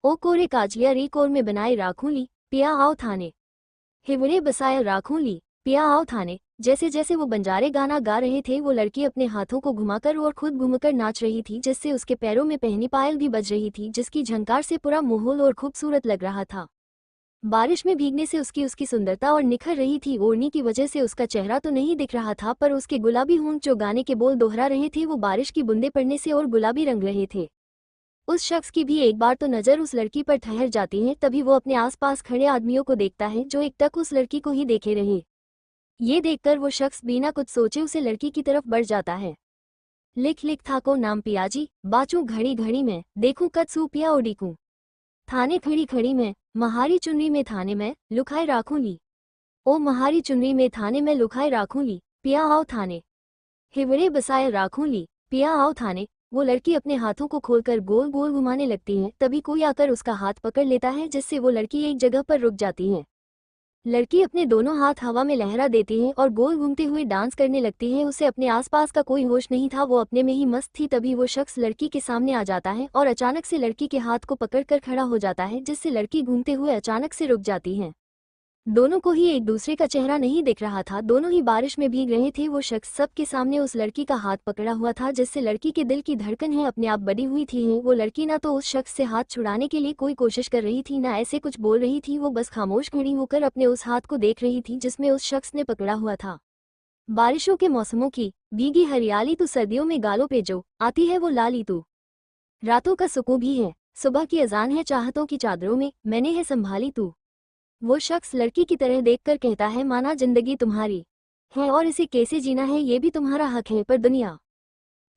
ओ कोरे काजलिया रिकोर में बनाए राखूंगी, पिया आओ थाने। हिवड़े बसाया राखूंगी, पिया आओ थाने। जैसे जैसे वो बंजारे गाना गा रहे थे वो लड़की अपने हाथों को घुमाकर और खुद घूमकर नाच रही थी, जिससे उसके पैरों में पहनी पायल भी बज रही थी, जिसकी झंकार से पूरा माहौल और खूबसूरत लग रहा था। बारिश में भीगने से उसकी सुंदरता और निखर रही थी। ओढ़नी की वजह से उसका चेहरा तो नहीं दिख रहा था, पर उसके गुलाबी होंठ जो गाने के बोल दोहरा रहे थे वो बारिश की बूंदें पड़ने से और गुलाबी रंग रहे थे। उस शख्स की भी एक बार तो नजर उस लड़की पर ठहर जाती है। तभी वो अपने आसपास खड़े आदमियों को देखता है जो एकटक उस लड़की को ही देखे रहे। ये देखकर वो शख्स बिना कुछ सोचे उसे लड़की की तरफ बढ़ जाता है। लिख लिख थाको नाम पियाजी, बाचू घड़ी घड़ी में, देखूं कद सू पिया ओडिकूं। थाने खड़ी खड़ी में, महारी चुनरी में थाने में लुकाए राखूंगी। ओ महारी चुनरी में थाने में लुकाए राखूंगी, पिया आओ थाने। हिवड़े बसाए राखूंगी, पिया आओ थाने। वो लड़की अपने हाथों को खोलकर गोल गोल घुमाने लगती है। तभी कोई आकर उसका हाथ पकड़ लेता है, जिससे वो लड़की एक जगह पर रुक जाती है। लड़की अपने दोनों हाथ हवा में लहरा देती है और गोल घूमते हुए डांस करने लगती है। उसे अपने आसपास का कोई होश नहीं था, वो अपने में ही मस्त थी। तभी वो शख्स लड़की के सामने आ जाता है और अचानक से लड़की के हाथ को पकड़कर खड़ा हो जाता है, जिससे लड़की घूमते हुए अचानक से रुक जाती है। दोनों को ही एक दूसरे का चेहरा नहीं दिख रहा था, दोनों ही बारिश में भीग रहे थे। वो शख्स सबके सामने उस लड़की का हाथ पकड़ा हुआ था, जिससे लड़की के दिल की धड़कन है अपने आप बढ़ी हुई थी। वो लड़की ना तो उस शख्स से हाथ छुड़ाने के लिए कोई कोशिश कर रही थी, ना ऐसे कुछ बोल रही थी। वो बस खामोश खड़ी होकर अपने उस हाथ को देख रही थी जिसमें उस शख्स ने पकड़ा हुआ था। बारिशों के मौसमों की भीगी हरियाली तो सर्दियों में गालों पे जो आती है वो लाली तू। रातों का सुकून भी है, सुबह की अजान है, चाहतों की चादरों में मैंने है संभाली तू। वो शख्स लड़की की तरह देखकर कहता है, माना जिंदगी तुम्हारी है और इसे कैसे जीना है ये भी तुम्हारा हक है, पर दुनिया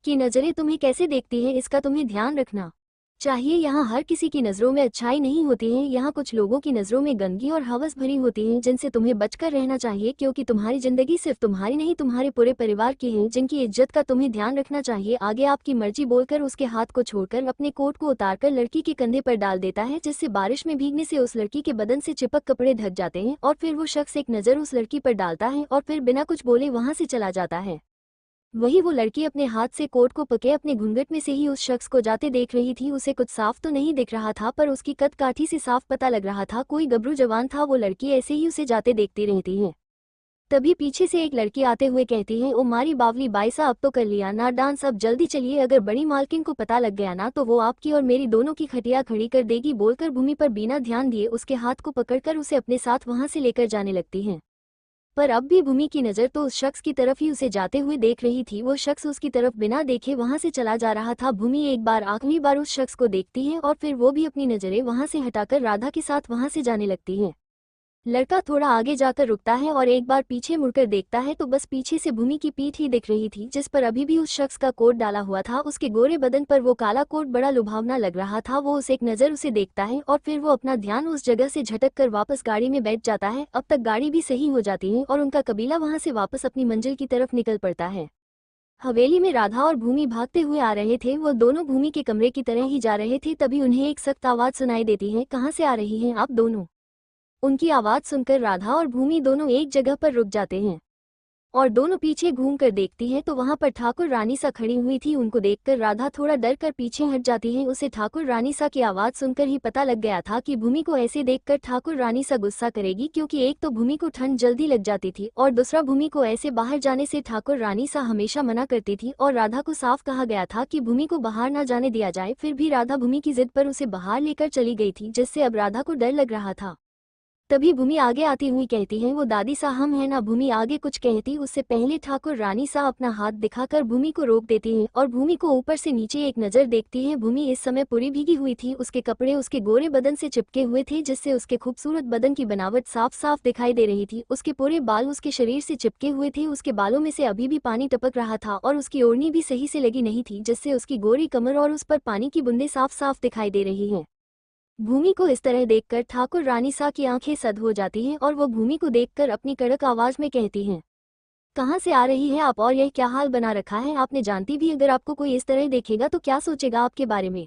की नज़रें तुम्हें कैसे देखती है इसका तुम्हें ध्यान रखना चाहिए। यहाँ हर किसी की नज़रों में अच्छाई नहीं होती है, यहाँ कुछ लोगों की नज़रों में गंदगी और हवस भरी होती है, जिनसे तुम्हें बचकर रहना चाहिए, क्योंकि तुम्हारी जिंदगी सिर्फ तुम्हारी नहीं तुम्हारे पूरे परिवार की है, जिनकी इज्जत का तुम्हें ध्यान रखना चाहिए। आगे आपकी मर्जी बोलकर उसके हाथ को छोड़कर अपने कोट को उतारकर लड़की के कंधे पर डाल देता है, जिससे बारिश में भीगने से उस लड़की के बदन से चिपक कपड़े ढक जाते हैं। और फिर वो शख्स एक नज़र उस लड़की पर डालता है और फिर बिना कुछ बोले वहां से चला जाता है। वही वो लड़की अपने हाथ से कोट को पके अपने घूंघट में से ही उस शख्स को जाते देख रही थी। उसे कुछ साफ तो नहीं दिख रहा था, पर उसकी कद काठी से साफ पता लग रहा था कोई गबरू जवान था। वो लड़की ऐसे ही उसे जाते देखती रहती है। तभी पीछे से एक लड़की आते हुए कहती है, ओ मारी बावली बाईसा, अब तो कर लिया ना डांस, अब जल्दी चलिए, अगर बड़ी मालकिन को पता लग गया ना तो वो आपकी और मेरी दोनों की खटिया खड़ी कर देगी। बोलकर भूमि पर बिना ध्यान दिए उसके हाथ को पकड़कर उसे अपने साथ वहां से लेकर जाने लगती है। पर अब भी भूमि की नज़र तो उस शख्स की तरफ ही उसे जाते हुए देख रही थी। वो शख्स उसकी तरफ बिना देखे वहां से चला जा रहा था। भूमि एक बार आखिरी बार उस शख्स को देखती है और फिर वो भी अपनी नज़रें वहां से हटाकर राधा के साथ वहां से जाने लगती है। लड़का थोड़ा आगे जाकर रुकता है और एक बार पीछे मुड़कर देखता है तो बस पीछे से भूमि की पीठ ही दिख रही थी, जिस पर अभी भी उस शख्स का कोट डाला हुआ था। उसके गोरे बदन पर वो काला कोट बड़ा लुभावना लग रहा था। वो उस एक नज़र उसे देखता है और फिर वो अपना ध्यान उस जगह से झटक कर वापस गाड़ी में बैठ जाता है। अब तक गाड़ी भी सही हो जाती है और उनका कबीला वहां से वापस अपनी मंजिल की तरफ निकल पड़ता है। हवेली में राधा और भूमि भागते हुए आ रहे थे। वो दोनों भूमि के कमरे की तरह ही जा रहे थे। तभी उन्हें एक सख्त आवाज सुनाई देती है, कहाँ से आ रही हैं आप दोनों। उनकी आवाज सुनकर राधा और भूमि दोनों एक जगह पर रुक जाते हैं और दोनों पीछे घूम कर देखती है तो वहां पर ठाकुर रानी सा खड़ी हुई थी। उनको देखकर राधा थोड़ा डर कर पीछे हट जाती है। उसे ठाकुर रानी सा की आवाज सुनकर ही पता लग गया था कि भूमि को ऐसे देखकर ठाकुर रानी सा गुस्सा करेगी, क्योंकि एक तो भूमि को ठंड जल्दी लग जाती थी और दूसरा भूमि को ऐसे बाहर जाने से ठाकुर रानी सा हमेशा मना करती थी और राधा को साफ कहा गया था कि भूमि को बाहर ना जाने दिया जाए। फिर भी राधा भूमि की जिद पर उसे बाहर लेकर चली गई थी, जिससे अब राधा को डर लग रहा था। तभी भूमि आगे आती हुई कहती है, वो दादी सा हम है ना। भूमि आगे कुछ कहती उससे पहले ठाकुर रानी सा अपना हाथ दिखाकर भूमि को रोक देती है और भूमि को ऊपर से नीचे एक नजर देखती है। भूमि इस समय पूरी भीगी हुई थी, उसके कपड़े उसके गोरे बदन से चिपके हुए थे, जिससे उसके खूबसूरत बदन की बनावट साफ साफ दिखाई दे रही थी। उसके पूरे बाल उसके शरीर से चिपके हुए थे, उसके बालों में से अभी भी पानी टपक रहा था और उसकी ओढ़नी भी सही से लगी नहीं थी, जिससे उसकी गोरी कमर और उस पर पानी की बूंदें साफ साफ दिखाई दे रही हैं। भूमि को इस तरह देखकर ठाकुर रानी सा की आंखें सद हो जाती हैं और वो भूमि को देखकर अपनी कड़क आवाज में कहती हैं, कहाँ से आ रही है आप और यह क्या हाल बना रखा है आपने। जानती भी अगर आपको कोई इस तरह देखेगा तो क्या सोचेगा आपके बारे में।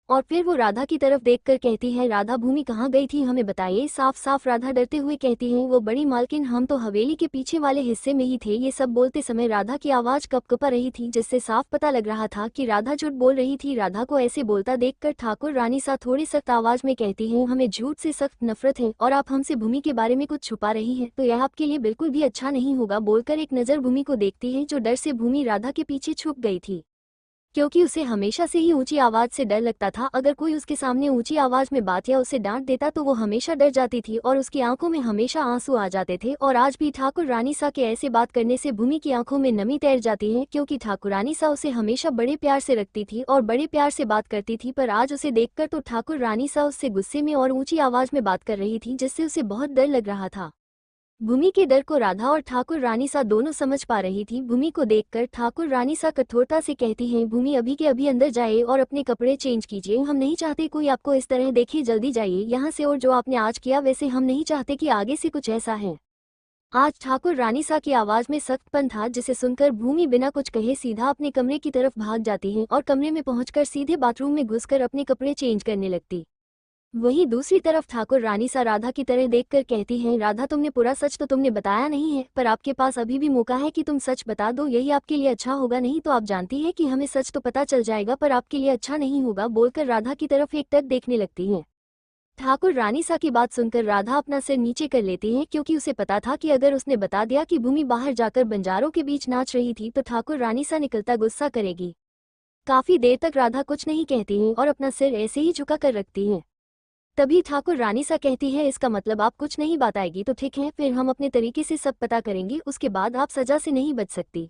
और फिर वो राधा की तरफ देखकर कहती है, राधा भूमि कहाँ गई थी हमें बताइए। साफ साफ राधा डरते हुए कहती है, वो बड़ी मालकिन हम तो हवेली के पीछे वाले हिस्से में ही थे। ये सब बोलते समय राधा की आवाज कपकपा रही थी, जिससे साफ पता लग रहा था कि राधा झूठ बोल रही थी। राधा को ऐसे बोलता देखकर ठाकुर रानी सा थोड़ी सख्त आवाज में कहती है, हमें झूठ से सख्त नफरत है और आप हमसे भूमि के बारे में कुछ छुपा रही है तो यह आपके लिए बिल्कुल भी अच्छा नहीं होगा। बोलकर एक नजर भूमि को देखती है, जो डर से भूमि राधा के पीछे छुप गई थी, क्योंकि उसे हमेशा से ही ऊंची आवाज से डर लगता था। अगर कोई उसके सामने ऊंची आवाज में बात या उसे डांट देता तो वो हमेशा डर जाती थी और उसकी आंखों में हमेशा आंसू आ जाते थे। और आज भी ठाकुर रानी सा के ऐसे बात करने से भूमि की आंखों में नमी तैर जाती है, क्योंकि ठाकुर रानी सा उसे हमेशा बड़े प्यार से रखती थी और बड़े प्यार से बात करती थी। पर आज उसे देखकर तो ठाकुर रानी सा उससे गुस्से में और ऊंची आवाज में बात कर रही थी, जिससे उसे बहुत डर लग रहा था। भूमि के डर को राधा और ठाकुर रानी सा दोनों समझ पा रही थी। भूमि को देखकर ठाकुर रानी सा कठोरता से कहती हैं, भूमि अभी के अभी अंदर जाइए और अपने कपड़े चेंज कीजिए, हम नहीं चाहते कोई आपको इस तरह देखे, जल्दी जाइए यहाँ से। और जो आपने आज किया वैसे हम नहीं चाहते कि आगे से कुछ ऐसा है। आज ठाकुर रानी सा की आवाज में सख्तपन था, जिसे सुनकर भूमि बिना कुछ कहे सीधा अपने कमरे की तरफ भाग जाती है और कमरे में पहुंचकर सीधे बाथरूम में घुसकर अपने कपड़े चेंज करने लगती। वहीं दूसरी तरफ ठाकुर रानी सा राधा की तरह देखकर कहती हैं, राधा तुमने पूरा सच तो तुमने बताया नहीं है, पर आपके पास अभी भी मौका है कि तुम सच बता दो, यही आपके लिए अच्छा होगा। नहीं तो आप जानती है कि हमें सच तो पता चल जाएगा पर आपके लिए अच्छा नहीं होगा। बोलकर राधा की तरफ एकटक देखने लगती हैं। ठाकुर रानी सा की बात सुनकर राधा अपना सिर नीचे कर लेती है, क्योंकि उसे पता था कि अगर उसने बता दिया कि भूमि बाहर जाकर बंजारों के बीच नाच रही थी तो ठाकुर रानी सा निकलता गुस्सा करेगी। काफी देर तक राधा कुछ नहीं कहती है और अपना सिर ऐसे ही झुका कर रखती है। तभी ठाकुर रानी सा कहती है, इसका मतलब आप कुछ नहीं बताएगी तो ठीक है, फिर हम अपने तरीके से सब पता करेंगे, उसके बाद आप सजा से नहीं बच सकती।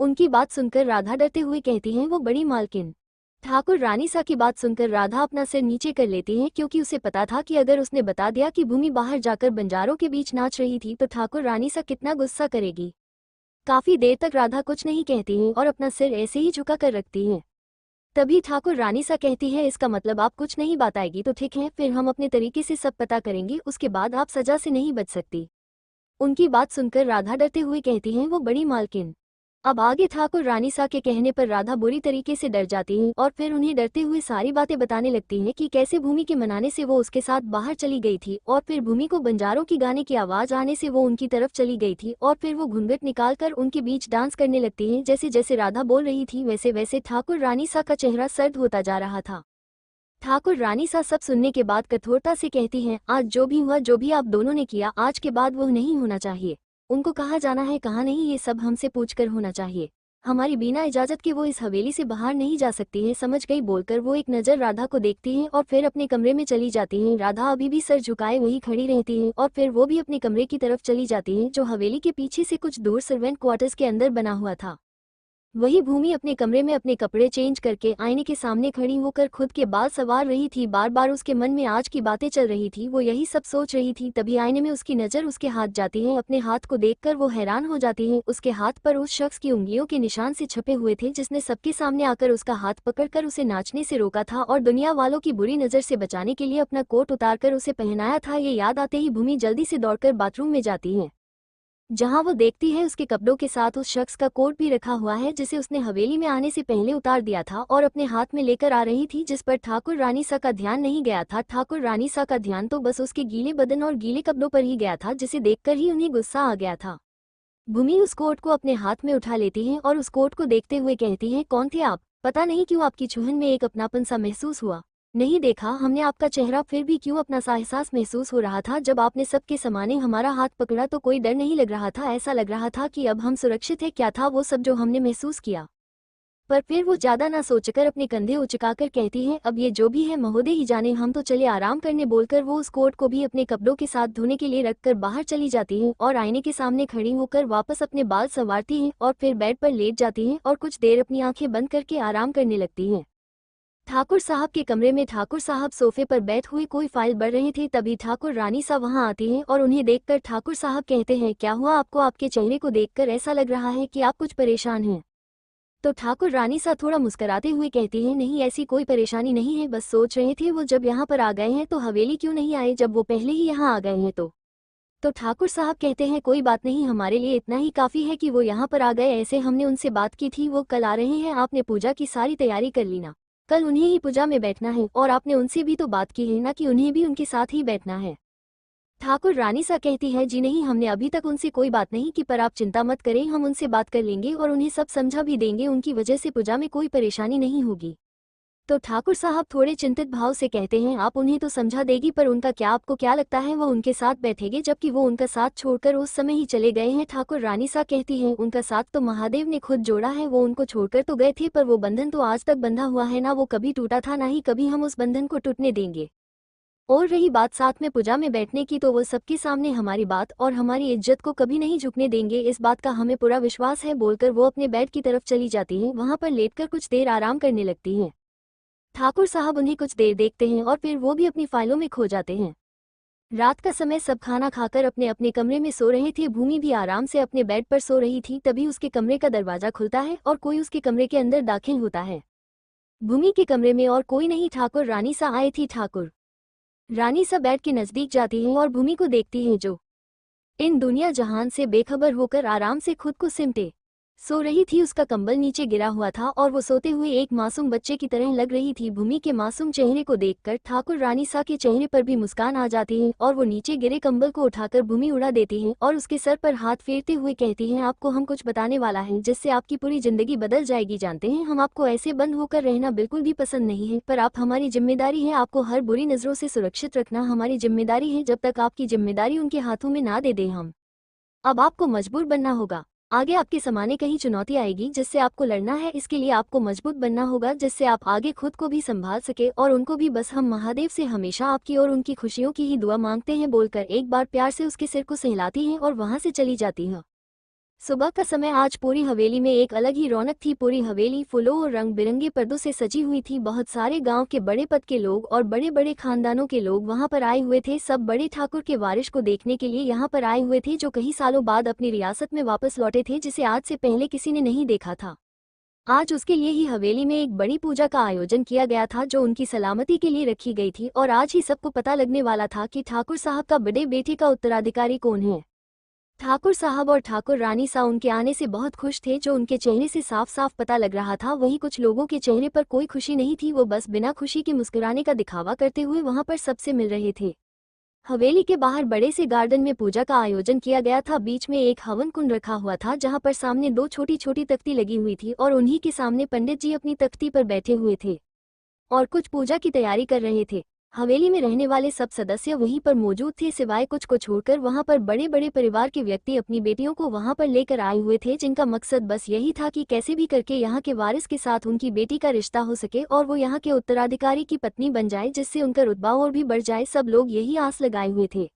उनकी बात सुनकर राधा डरते हुए कहती है, वो बड़ी मालकिन। ठाकुर रानी सा की बात सुनकर राधा अपना सिर नीचे कर लेती है, क्योंकि उसे पता था कि अगर उसने बता दिया कि भूमि बाहर जाकर बंजारों के बीच नाच रही थी तो ठाकुर रानी सा कितना गुस्सा करेगी। काफी देर तक राधा कुछ नहीं कहती है और अपना सिर ऐसे ही झुका कर रखती है। तभी ठाकुर रानी सा कहती है, इसका मतलब आप कुछ नहीं बताएगी तो ठीक है, फिर हम अपने तरीके से सब पता करेंगे, उसके बाद आप सजा से नहीं बच सकती। उनकी बात सुनकर राधा डरते हुए कहती है, वो बड़ी मालकिन। अब आगे ठाकुर रानी सा के कहने पर राधा बुरी तरीके से डर जाती है और फिर उन्हें डरते हुए सारी बातें बताने लगती हैं कि कैसे भूमि के मनाने से वो उसके साथ बाहर चली गई थी और फिर भूमि को बंजारों की गाने की आवाज आने से वो उनकी तरफ चली गई थी और फिर वो घूंघट निकालकर उनके बीच डांस करने लगती है। जैसे जैसे राधा बोल रही थी वैसे वैसे ठाकुर रानी सा का चेहरा सर्द होता जा रहा था। ठाकुर रानी सा सब सुनने के बाद कठोरता से कहती हैं, आज जो भी हुआ, जो भी आप दोनों ने किया, आज के बाद वो नहीं होना चाहिए। उनको कहाँ जाना है कहाँ नहीं ये सब हमसे पूछकर होना चाहिए। हमारी बिना इजाजत के वो इस हवेली से बाहर नहीं जा सकती है, समझ गई। बोलकर वो एक नज़र राधा को देखती है और फिर अपने कमरे में चली जाती है। राधा अभी भी सर झुकाए वही खड़ी रहती है और फिर वो भी अपने कमरे की तरफ चली जाती है, जो हवेली के पीछे से कुछ दूर सर्वेंट क्वार्टर्स के अंदर बना हुआ था। वही भूमि अपने कमरे में अपने कपड़े चेंज करके आईने के सामने खड़ी होकर खुद के बाल संवार रही थी। बार बार उसके मन में आज की बातें चल रही थी, वो यही सब सोच रही थी। तभी आईने में उसकी नज़र उसके हाथ जाती है। अपने हाथ को देखकर वो हैरान हो जाती है। उसके हाथ पर उस शख्स की उंगलियों के निशान से छपे हुए थे, जिसने सबके सामने आकर उसका हाथ पकड़कर उसे नाचने से रोका था और दुनिया वालों की बुरी नज़र से बचाने के लिए अपना कोट उतारकर उसे पहनाया था। ये याद आते ही भूमि जल्दी से दौड़कर बाथरूम में जाती है, जहां वो देखती है उसके कपड़ों के साथ उस शख्स का कोट भी रखा हुआ है, जिसे उसने हवेली में आने से पहले उतार दिया था और अपने हाथ में लेकर आ रही थी, जिस पर ठाकुर रानी सा का ध्यान नहीं गया था। ठाकुर रानी सा का ध्यान तो बस उसके गीले बदन और गीले कपड़ों पर ही गया था, जिसे देखकर ही उन्हें गुस्सा आ गया था। भूमि उस कोट को अपने हाथ में उठा लेती है और उस कोट को देखते हुए कहती है, कौन थे आप? पता नहीं क्यों आपकी चुहन में एक अपनापन सा महसूस हुआ। नहीं देखा हमने आपका चेहरा, फिर भी क्यों अपना सा एहसास महसूस हो रहा था। जब आपने सबके सामने हमारा हाथ पकड़ा तो कोई डर नहीं लग रहा था, ऐसा लग रहा था कि अब हम सुरक्षित है। क्या था वो सब जो हमने महसूस किया? पर फिर वो ज्यादा ना सोचकर अपने कंधे उचकाकर कहती है, अब ये जो भी है महोदय ही जाने, हम तो चले आराम करने। बोलकर वो उस कोट को भी अपने कपड़ों के साथ धोने के लिए रखकर बाहर चली जाती है और आईने के सामने खड़ी होकर वापस अपने बाल संवारती है और फिर बेड पर लेट जाती है और कुछ देर अपनी आंखें बंद करके आराम करने लगती है। ठाकुर साहब के कमरे में ठाकुर साहब सोफे पर बैठ हुए कोई फाइल पढ़ रहे थे। तभी ठाकुर रानी सा वहां आती है और उन्हें देखकर ठाकुर साहब कहते हैं, क्या हुआ आपको? आपके चेहरे को देखकर ऐसा लग रहा है कि आप कुछ परेशान हैं। तो ठाकुर रानी सा थोड़ा मुस्कुराते हुए कहती है, नहीं ऐसी कोई परेशानी नहीं है, बस सोच रहे थे वो जब यहाँ पर आ गए हैं तो हवेली क्यों नहीं आए जब वो पहले ही यहाँ आ गए हैं। तो ठाकुर साहब कहते हैं, कोई बात नहीं, हमारे लिए इतना ही काफ़ी है कि वो यहाँ पर आ गए। ऐसे हमने उनसे बात की थी, वो कल आ रहे हैं। आपने पूजा की सारी तैयारी कर ली ना? कल उन्हें ही पूजा में बैठना है और आपने उनसे भी तो बात की है ना कि उन्हें भी उनके साथ ही बैठना है। ठाकुर रानी सा कहती है, जी नहीं, हमने अभी तक उनसे कोई बात नहीं की, पर आप चिंता मत करें, हम उनसे बात कर लेंगे और उन्हें सब समझा भी देंगे। उनकी वजह से पूजा में कोई परेशानी नहीं होगी। तो ठाकुर साहब थोड़े चिंतित भाव से कहते हैं, आप उन्हें तो समझा देगी, पर उनका क्या? आपको क्या लगता है वो उनके साथ बैठेंगे जबकि वो उनका साथ छोड़कर उस समय ही चले गए हैं? ठाकुर रानी सा कहती हैं, उनका साथ तो महादेव ने खुद जोड़ा है। वो उनको छोड़कर तो गए थे, पर वो बंधन तो आज तक बंधा हुआ है ना, वो कभी टूटा था, ना ही कभी हम उस बंधन को टूटने देंगे। और रही बात साथ में पूजा में बैठने की, तो वो सबके सामने हमारी बात और हमारी इज्जत को कभी नहीं झुकने देंगे, इस बात का हमें पूरा विश्वास है। बोलकर वो अपने बेड की तरफ चली जाती है, वहां पर लेटकर कुछ देर आराम करने लगती हैं। ठाकुर साहब उन्हें कुछ देर देखते हैं और फिर वो भी अपनी फाइलों में खो जाते हैं। रात का समय, सब खाना खाकर अपने अपने कमरे में सो रहे थे। भूमि भी आराम से अपने बेड पर सो रही थी। तभी उसके कमरे का दरवाजा खुलता है और कोई उसके कमरे के अंदर दाखिल होता है। भूमि के कमरे में और कोई नहीं, ठाकुर रानी सा आए थी। ठाकुर रानी सा बेड के नजदीक जाती है और भूमि को देखती है, जो इन दुनिया जहान से बेखबर होकर आराम से खुद को सिमटे सो रही थी। उसका कंबल नीचे गिरा हुआ था और वो सोते हुए एक मासूम बच्चे की तरह लग रही थी। भूमि के मासूम चेहरे को देखकर ठाकुर रानी सा के चेहरे पर भी मुस्कान आ जाती है और वो नीचे गिरे कंबल को उठाकर भूमि उड़ा देती है और उसके सर पर हाथ फेरते हुए कहती है, आपको हम कुछ बताने वाला है जिससे आपकी पूरी जिंदगी बदल जाएगी। जानते हैं, हम आपको ऐसे बंद होकर रहना बिल्कुल भी पसंद नहीं है, पर आप हमारी जिम्मेदारी है, आपको हर बुरी नजरों से सुरक्षित रखना हमारी जिम्मेदारी है। जब तक आपकी जिम्मेदारी उनके हाथों में ना दे दें हम, अब आपको मजबूर बनना होगा। आगे आपके सामने कहीं चुनौती आएगी जिससे आपको लड़ना है, इसके लिए आपको मजबूत बनना होगा, जिससे आप आगे खुद को भी संभाल सके और उनको भी। बस हम महादेव से हमेशा आपकी और उनकी खुशियों की ही दुआ मांगते हैं। बोलकर एक बार प्यार से उसके सिर को सहलाती हैं और वहां से चली जाती हैं। सुबह का समय, आज पूरी हवेली में एक अलग ही रौनक थी। पूरी हवेली फूलों और रंग बिरंगे पर्दों से सजी हुई थी। बहुत सारे गांव के बड़े पद के लोग और बड़े बड़े खानदानों के लोग वहां पर आए हुए थे। सब बड़े ठाकुर के वारिश को देखने के लिए यहाँ पर आए हुए थे, जो कई सालों बाद अपनी रियासत में वापस लौटे थे, जिसे आज से पहले किसी ने नहीं देखा था। आज उसके लिए ही हवेली में एक बड़ी पूजा का आयोजन किया गया था, जो उनकी सलामती के लिए रखी गई थी। और आज ही सबको पता लगने वाला था कि ठाकुर साहब का बड़े बेटे का उत्तराधिकारी कौन है। ठाकुर साहब और ठाकुर रानी सा उनके आने से बहुत खुश थे, जो उनके चेहरे से साफ साफ पता लग रहा था। वहीं कुछ लोगों के चेहरे पर कोई खुशी नहीं थी, वो बस बिना खुशी के मुस्कुराने का दिखावा करते हुए वहां पर सबसे मिल रहे थे। हवेली के बाहर बड़े से गार्डन में पूजा का आयोजन किया गया था। बीच में एक हवन कुंड रखा हुआ था, जहां पर सामने दो छोटी छोटी तख्ती लगी हुई थी और उन्हीं के सामने पंडित जी अपनी तख्ती पर बैठे हुए थे और कुछ पूजा की तैयारी कर रहे थे। हवेली में रहने वाले सब सदस्य वहीं पर मौजूद थे, सिवाय कुछ को छोड़कर। वहां पर बड़े बड़े परिवार के व्यक्ति अपनी बेटियों को वहां पर लेकर आए हुए थे, जिनका मकसद बस यही था कि कैसे भी करके यहाँ के वारिस के साथ उनकी बेटी का रिश्ता हो सके और वो यहाँ के उत्तराधिकारी की पत्नी बन जाए, जिससे उनका रुतबा और भी बढ़ जाए। सब लोग यही आस लगाए हुए थे।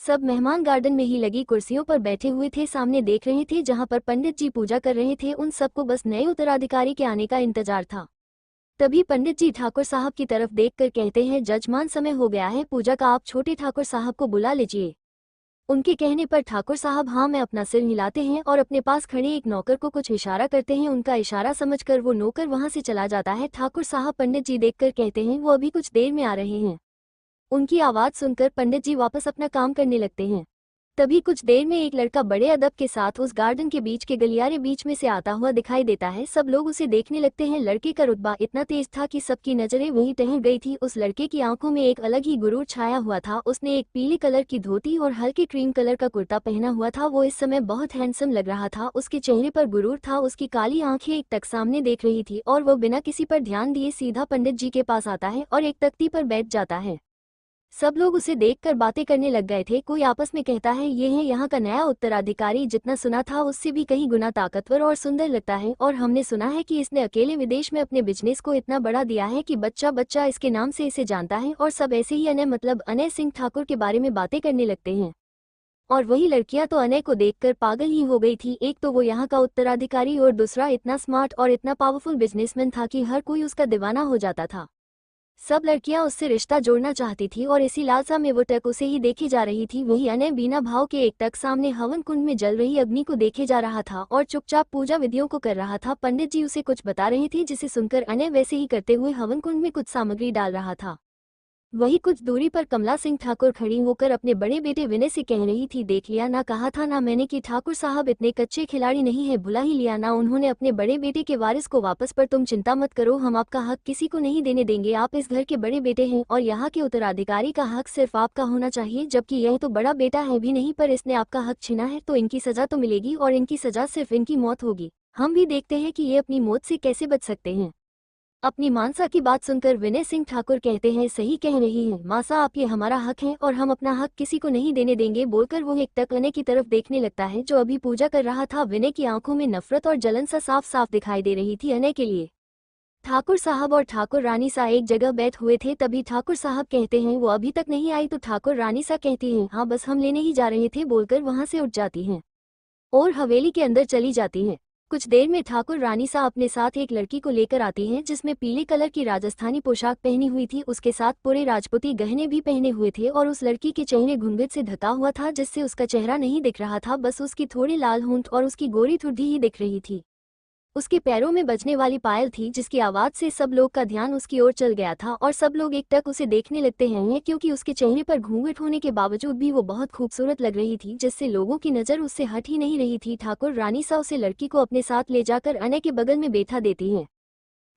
सब मेहमान गार्डन में ही लगी कुर्सियों पर बैठे हुए थे, सामने देख रहे थे जहाँ पर पंडित जी पूजा कर रहे थे। उन सबको बस नए उत्तराधिकारी के आने का इंतजार था। तभी पंडित जी ठाकुर साहब की तरफ देखकर कहते हैं, जजमान, समय हो गया है पूजा का, आप छोटे ठाकुर साहब को बुला लीजिए। उनके कहने पर ठाकुर साहब हाँ में अपना सिर हिलाते हैं और अपने पास खड़े एक नौकर को कुछ इशारा करते हैं। उनका इशारा समझकर वो नौकर वहां से चला जाता है। ठाकुर साहब पंडित जी देखकर कहते हैं, वो अभी कुछ देर में आ रहे हैं। उनकी आवाज सुनकर पंडित जी वापस अपना काम करने लगते हैं। तभी कुछ देर में एक लड़का बड़े अदब के साथ उस गार्डन के बीच के गलियारे बीच में से आता हुआ दिखाई देता है। सब लोग उसे देखने लगते हैं। लड़के का रुतबा इतना तेज था कि सबकी नजरें वहीं ठहर गई थी। उस लड़के की आंखों में एक अलग ही गुरूर छाया हुआ था। उसने एक पीले कलर की धोती और हल्के क्रीम कलर का कुर्ता पहना हुआ था। वो इस समय बहुत हैंडसम लग रहा था। उसके चेहरे पर गुरूर था। उसकी काली आंखें एक टक सामने देख रही थी और वो बिना किसी पर ध्यान दिए सीधा पंडित जी के पास आता है और एक तख्ती पर बैठ जाता है। सब लोग उसे देखकर बातें करने लग गए थे। कोई आपस में कहता है ये है यहाँ का नया उत्तराधिकारी, जितना सुना था उससे भी कहीं गुना ताकतवर और सुंदर लगता है। और हमने सुना है कि इसने अकेले विदेश में अपने बिजनेस को इतना बड़ा दिया है कि बच्चा बच्चा इसके नाम से इसे जानता है। और सब ऐसे ही अनय सिंह ठाकुर के बारे में बातें करने लगते हैं। और वही लड़कियां तो अनय को देखकर पागल ही हो गई थी। एक तो वो यहाँ का उत्तराधिकारी और दूसरा इतना स्मार्ट और इतना पावरफुल बिजनेसमैन था कि हर कोई उसका दीवाना हो जाता था। सब लड़कियां उससे रिश्ता जोड़ना चाहती थी और इसी लालसा में वो टक उसे ही देखे जा रही थी। वही अनय बिना भाव के एक टक सामने हवन कुंड में जल रही अग्नि को देखे जा रहा था और चुपचाप पूजा विधियों को कर रहा था। पंडित जी उसे कुछ बता रहे थे जिसे सुनकर अनय वैसे ही करते हुए हवन कुंड में कुछ सामग्री डाल रहा था। वही कुछ दूरी पर कमला सिंह ठाकुर खड़ी होकर अपने बड़े बेटे विनय से कह रही थी, देख लिया ना, कहा था ना मैंने कि ठाकुर साहब इतने कच्चे खिलाड़ी नहीं है, भुला ही लिया ना उन्होंने अपने बड़े बेटे के वारिस को वापस। पर तुम चिंता मत करो, हम आपका हक किसी को नहीं देने देंगे। आप इस घर के बड़े बेटे हैं और यहाँ के उत्तराधिकारी का हक सिर्फ आपका होना चाहिए, जबकि यह तो बड़ा बेटा है भी नहीं, पर इसने आपका हक छीना है तो इनकी सजा तो मिलेगी और इनकी सजा सिर्फ इनकी मौत होगी। हम भी देखते हैं कि ये अपनी मौत से कैसे बच सकते हैं। अपनी मानसा की बात सुनकर विनय सिंह ठाकुर कहते हैं, सही कह रही हैं मासा आप, ये हमारा हक है और हम अपना हक किसी को नहीं देने देंगे। बोलकर वो एक टक अनय की तरफ देखने लगता है जो अभी पूजा कर रहा था। विनय की आंखों में नफरत और जलन सा साफ साफ दिखाई दे रही थी अनय के लिए। ठाकुर साहब और ठाकुर रानी सा एक जगह बैठ हुए थे। तभी ठाकुर साहब कहते हैं, वो अभी तक नहीं आई? तो ठाकुर रानी सा कहती हैं, हाँ बस हम लेने ही जा रहे थे, बोलकर वहां से उठ जाती हैं और हवेली के अंदर चली जाती हैं। कुछ देर में ठाकुर रानी सा अपने साथ एक लड़की को लेकर आती हैं जिसमें पीले कलर की राजस्थानी पोशाक पहनी हुई थी। उसके साथ पूरे राजपूती गहने भी पहने हुए थे और उस लड़की के चेहरे घूंघट से ढका हुआ था जिससे उसका चेहरा नहीं दिख रहा था, बस उसकी थोड़ी लाल होंठ और उसकी गोरी ठुड्डी ही दिख रही थी। उसके पैरों में बजने वाली पायल थी जिसकी आवाज से सब लोग का ध्यान उसकी ओर चल गया था और सब लोग एक टक उसे देखने लगते हैं क्योंकि उसके चेहरे पर घूंघट होने के बावजूद भी वो बहुत खूबसूरत लग रही थी जिससे लोगों की नजर उससे हट ही नहीं रही थी। ठाकुर रानी सा उसे लड़की को अपने साथ ले जाकर अनय के बगल में बैठा देती हैं।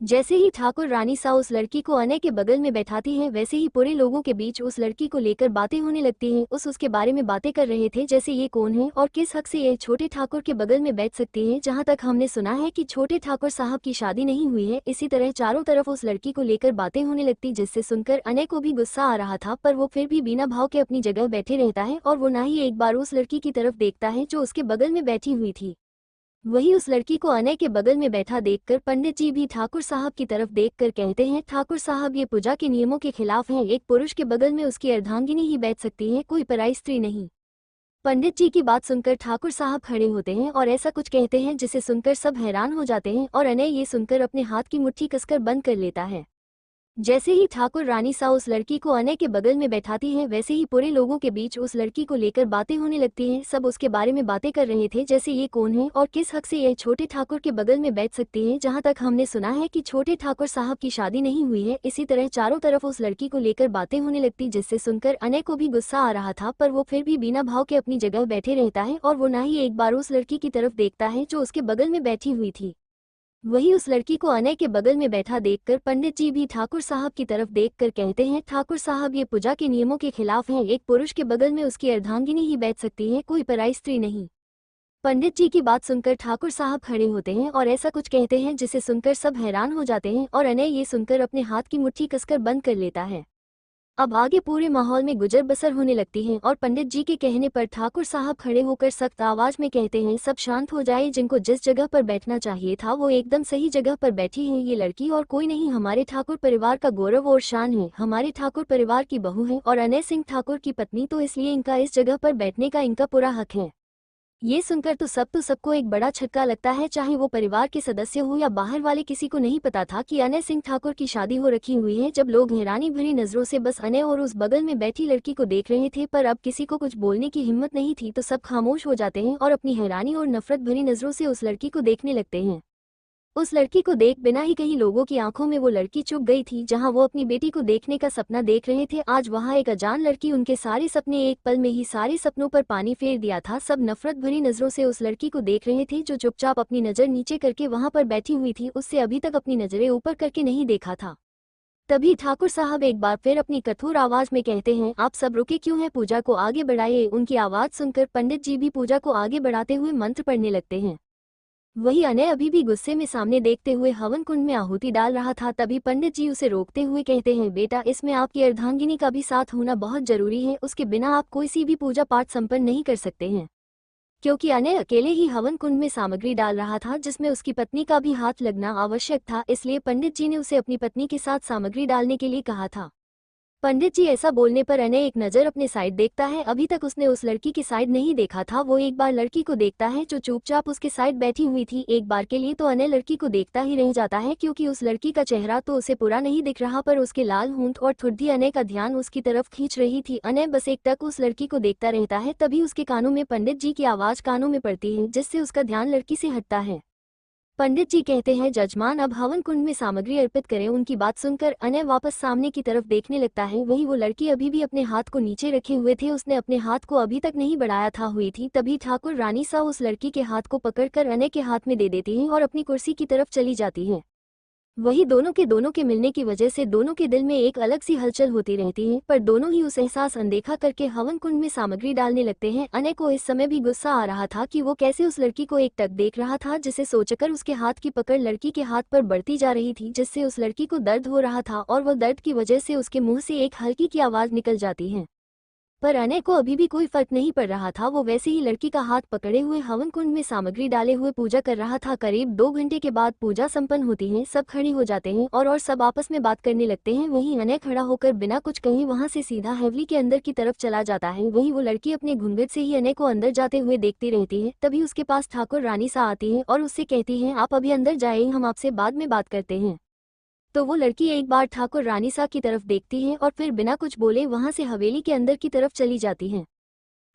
जैसे ही ठाकुर रानी सा उस लड़की को अनय के बगल में बैठाती है वैसे ही पूरे लोगों के बीच उस लड़की को लेकर बातें होने लगती हैं। उसके बारे में बातें कर रहे थे जैसे ये कौन है और किस हक से यह छोटे ठाकुर के बगल में बैठ सकती है। जहां तक हमने सुना है कि छोटे ठाकुर साहब की शादी नहीं हुई है। इसी तरह चारों तरफ उस लड़की को लेकर बातें होने लगती जिससे सुनकर अनय को भी गुस्सा आ रहा था, पर वो फिर भी बिना भाव के अपनी जगह बैठे रहता है और वो ना ही एक बार उस लड़की की तरफ देखता है जो उसके बगल में बैठी हुई थी। वही उस लड़की को अनय के बगल में बैठा देखकर पंडित जी भी ठाकुर साहब की तरफ देखकर कहते हैं, ठाकुर साहब ये पूजा के नियमों के खिलाफ हैं। एक पुरुष के बगल में उसकी अर्धांगिनी ही बैठ सकती है, कोई पराई स्त्री नहीं। पंडित जी की बात सुनकर ठाकुर साहब खड़े होते हैं और ऐसा कुछ कहते हैं जिसे सुनकर सब हैरान हो जाते हैं और अनय ये सुनकर अपने हाथ की मुट्ठी कसकर बंद कर लेता है। जैसे ही ठाकुर रानी सा उस लड़की को अनय के बगल में बैठाती है वैसे ही पूरे लोगों के बीच उस लड़की को लेकर बातें होने लगती हैं। सब उसके बारे में बातें कर रहे थे जैसे ये कौन है और किस हक से यह छोटे ठाकुर के बगल में बैठ सकती है। जहां तक हमने सुना है कि छोटे ठाकुर साहब की शादी नहीं हुई है। इसी तरह चारों तरफ उस लड़की को लेकर बातें होने लगती जिससे सुनकर अनय को भी गुस्सा आ रहा था, पर वो फिर भी बिना भाव के अपनी जगह बैठे रहता है और वो ना ही एक बार उस लड़की की तरफ देखता है जो उसके बगल में बैठी हुई थी। वही उस लड़की को अनय के बगल में बैठा देखकर पंडित जी भी ठाकुर साहब की तरफ देखकर कहते हैं, ठाकुर साहब ये पूजा के नियमों के खिलाफ हैं। एक पुरुष के बगल में उसकी अर्धांगिनी ही बैठ सकती है, कोई पराई स्त्री नहीं। पंडित जी की बात सुनकर ठाकुर साहब खड़े होते हैं और ऐसा कुछ कहते हैं जिसे सुनकर सब हैरान हो जाते हैं और अनय ये सुनकर अपने हाथ की मुट्ठी कसकर बंद कर लेता है। अब आगे पूरे माहौल में गुजर बसर होने लगती है और पंडित जी के कहने पर ठाकुर साहब खड़े होकर सख्त आवाज में कहते हैं, सब शांत हो जाए। जिनको जिस जगह पर बैठना चाहिए था वो एकदम सही जगह पर बैठी है। ये लड़की और कोई नहीं, हमारे ठाकुर परिवार का गौरव और शान है, हमारे ठाकुर परिवार की बहू है और अनय सिंह ठाकुर की पत्नी, तो इसलिए इनका इस जगह पर बैठने का इनका पूरा हक है। ये सुनकर तो सबको एक बड़ा झटका लगता है, चाहे वो परिवार के सदस्य हो या बाहर वाले। किसी को नहीं पता था कि अनय सिंह ठाकुर की शादी हो रखी हुई है। जब लोग हैरानी भरी नजरों से बस अनय और उस बगल में बैठी लड़की को देख रहे थे, पर अब किसी को कुछ बोलने की हिम्मत नहीं थी, तो सब खामोश हो जाते हैं और अपनी हैरानी और नफरत भरी नजरों से उस लड़की को देखने लगते हैं। उस लड़की को देख बिना ही कहीं लोगों की आंखों में वो लड़की चुप गई थी जहां वो अपनी बेटी को देखने का सपना देख रहे थे। आज वहां एक अजान लड़की उनके सारे सपने एक पल में ही सारे सपनों पर पानी फेर दिया था। सब नफरत भरी नजरों से उस लड़की को देख रहे थे जो चुपचाप अपनी नजर नीचे करके वहां पर बैठी हुई थी। उससे अभी तक अपनी नजरें ऊपर करके नहीं देखा था। तभी ठाकुर साहब एक बार फिर अपनी कठोर आवाज में कहते हैं, आप सब रुके क्यों हैं, पूजा को आगे बढ़ाइए। उनकी आवाज सुनकर पंडित जी भी पूजा को आगे बढ़ाते हुए मंत्र पढ़ने लगते हैं। वही अनय अभी भी गुस्से में सामने देखते हुए हवन कुंड में आहुति डाल रहा था। तभी पंडित जी उसे रोकते हुए कहते हैं, बेटा इसमें आपकी अर्धांगिनी का भी साथ होना बहुत जरूरी है, उसके बिना आप कोई सी भी पूजा पाठ संपन्न नहीं कर सकते हैं। क्योंकि अनय अकेले ही हवन कुंड में सामग्री डाल रहा था जिसमें उसकी पत्नी का भी हाथ लगना आवश्यक था, इसलिए पंडित जी ने उसे अपनी पत्नी के साथ सामग्री डालने के लिए कहा था। पंडित जी ऐसा बोलने पर अनय एक नज़र अपने साइड देखता है। अभी तक उसने उस लड़की की साइड नहीं देखा था। वो एक बार लड़की को देखता है जो चुपचाप उसके साइड बैठी हुई थी। एक बार के लिए तो अनय लड़की को देखता ही रह जाता है क्योंकि उस लड़की का चेहरा तो उसे पूरा नहीं दिख रहा पर उसके लाल होंठ और ठुड्डी अनय का ध्यान उसकी तरफ खींच रही थी। अनय बस एक टक उस लड़की को देखता रहता है। तभी उसके कानों में पंडित जी की आवाज़ कानों में पड़ती है जिससे उसका ध्यान लड़की से हटता है। पंडित जी कहते हैं, जजमान अब हवन कुंड में सामग्री अर्पित करें। उनकी बात सुनकर अनय वापस सामने की तरफ देखने लगता है। वही वो लड़की अभी भी अपने हाथ को नीचे रखे हुए थे, उसने अपने हाथ को अभी तक नहीं बढ़ाया था हुई थी। तभी ठाकुर रानी सा उस लड़की के हाथ को पकड़कर अनय के हाथ में दे देती है और अपनी कुर्सी की तरफ चली जाती है। वही दोनों के मिलने की वजह से दोनों के दिल में एक अलग सी हलचल होती रहती है, पर दोनों ही उस एहसास अनदेखा करके हवन कुंड में सामग्री डालने लगते हैं। अनय को इस समय भी गुस्सा आ रहा था कि वो कैसे उस लड़की को एक टक देख रहा था, जिसे सोचकर उसके हाथ की पकड़ लड़की के हाथ पर बढ़ती जा रही थी, जिससे उस लड़की को दर्द हो रहा था और वह दर्द की वजह से उसके मुंह से एक हल्की की आवाज निकल जाती है। पर अनय को अभी भी कोई फर्क नहीं पड़ रहा था। वो वैसे ही लड़की का हाथ पकड़े हुए हवन कुंड में सामग्री डाले हुए पूजा कर रहा था। करीब 2 घंटे के बाद पूजा संपन्न होती है। सब खड़े हो जाते हैं और सब आपस में बात करने लगते हैं। वहीं अनय खड़ा होकर बिना कुछ कहे वहां से सीधा हवेली के अंदर की तरफ चला जाता है। वहीं वो लड़की अपने घूंघट से ही अनय को अंदर जाते हुए देखती रहती है। तभी उसके पास ठाकुर रानी सा आती है और उससे कहती है, आप अभी अंदर जाइए, हम आपसे बाद में बात करते हैं। तो वो लड़की एक बार ठाकुर रानी सा की तरफ देखती है और फिर बिना कुछ बोले वहां से हवेली के अंदर की तरफ चली जाती है।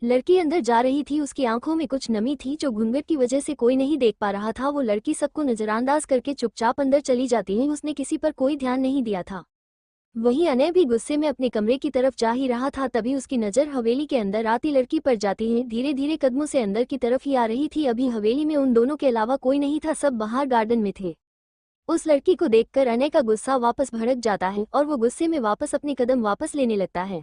लड़की अंदर जा रही थी, उसकी आंखों में कुछ नमी थी जो घूंघट की वजह से कोई नहीं देख पा रहा था। वो लड़की सबको नजरअंदाज करके चुपचाप अंदर चली जाती है। उसने किसी पर कोई ध्यान नहीं दिया था। वहीं अनय भी गुस्से में अपने कमरे की तरफ जा ही रहा था। तभी उसकी नजर हवेली के अंदर आती लड़की पर जाती है। धीरे धीरे कदमों से अंदर की तरफ ही आ रही थी। अभी हवेली में उन दोनों के अलावा कोई नहीं था, सब बाहर गार्डन में थे। उस लड़की को देखकर अनय का गुस्सा वापस भड़क जाता है और वो गुस्से में वापस अपने कदम वापस लेने लगता है।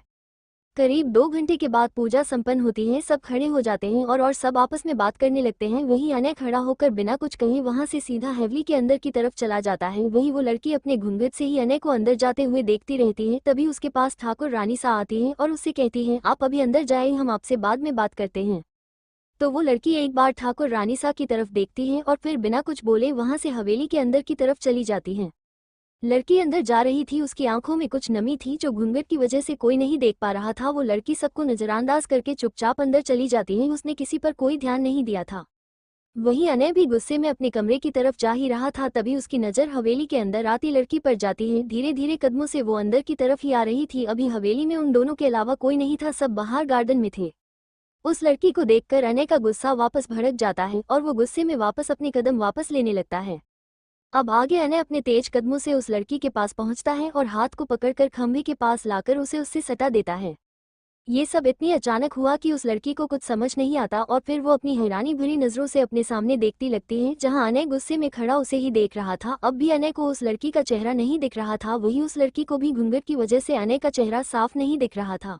करीब 2 घंटे के बाद पूजा संपन्न होती है। सब खड़े हो जाते हैं और सब आपस में बात करने लगते हैं। वहीं अनय खड़ा होकर बिना कुछ कहे वहां से सीधा हवेली के अंदर की तरफ चला जाता है। वहीं वो लड़की अपने घूंघट से ही अनय को अंदर जाते हुए देखती रहती है। तभी उसके पास ठाकुर रानी सा आती है और उससे कहती है, आप अभी अंदर जाइए, हम आपसे बाद में बात करते हैं। तो वो लड़की एक बार ठाकुर रानी सा की तरफ देखती है और फिर बिना कुछ बोले वहां से हवेली के अंदर की तरफ चली जाती है। लड़की अंदर जा रही थी, उसकी आंखों में कुछ नमी थी जो घूंघट की वजह से कोई नहीं देख पा रहा था। वो लड़की सबको नजरअंदाज करके चुपचाप अंदर चली जाती है। उसने किसी पर कोई ध्यान नहीं दिया था। वहीं अनय भी गुस्से में अपने कमरे की तरफ जा ही रहा था। तभी उसकी नजर हवेली के अंदर आती लड़की पर जाती है। धीरे धीरे कदमों से वो अंदर की तरफ ही आ रही थी। अभी हवेली में उन दोनों के अलावा कोई नहीं था, सब बाहर गार्डन में थे। उस लड़की को देखकर अनय का गुस्सा वापस भड़क जाता है और वो गुस्से में वापस अपने कदम वापस लेने लगता है। अब आगे अनय अपने तेज कदमों से उस लड़की के पास पहुंचता है और हाथ को पकड़कर खंभे के पास लाकर उसे उससे सटा देता है। ये सब इतनी अचानक हुआ कि उस लड़की को कुछ समझ नहीं आता और फिर वो अपनी हैरानी भरी नजरों से अपने सामने देखती लगती है। जहां अनय गुस्से में खड़ा उसे ही देख रहा था, अब भी अनय को उस लड़की का चेहरा नहीं दिख रहा था। वहीं उस लड़की को भी घूंघट की वजह से अनय का चेहरा साफ नहीं दिख रहा था।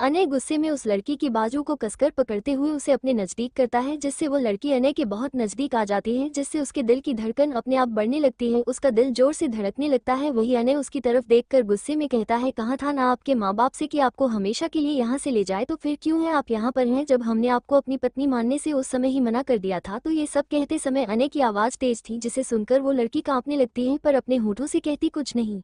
अनय गुस्से में उस लड़की की बाजू को कसकर पकड़ते हुए उसे अपने नजदीक करता है, जिससे वो लड़की अनय के बहुत नजदीक आ जाती है, जिससे उसके दिल की धड़कन अपने आप बढ़ने लगती है। उसका दिल जोर से धड़कने लगता है। वही अनय उसकी तरफ देखकर गुस्से में कहता है, कहा था ना आपके माँ बाप से कि आपको हमेशा के लिए यहाँ से ले जाए, तो फिर क्यों है आप यहाँ पर हैं? जब हमने आपको अपनी पत्नी मानने से उस समय ही मना कर दिया था। तो ये सब कहते समय अनय की आवाज तेज थी, जिसे सुनकर वो लड़की कांपने लगती है, पर अपने होठों से कहती कुछ नहीं।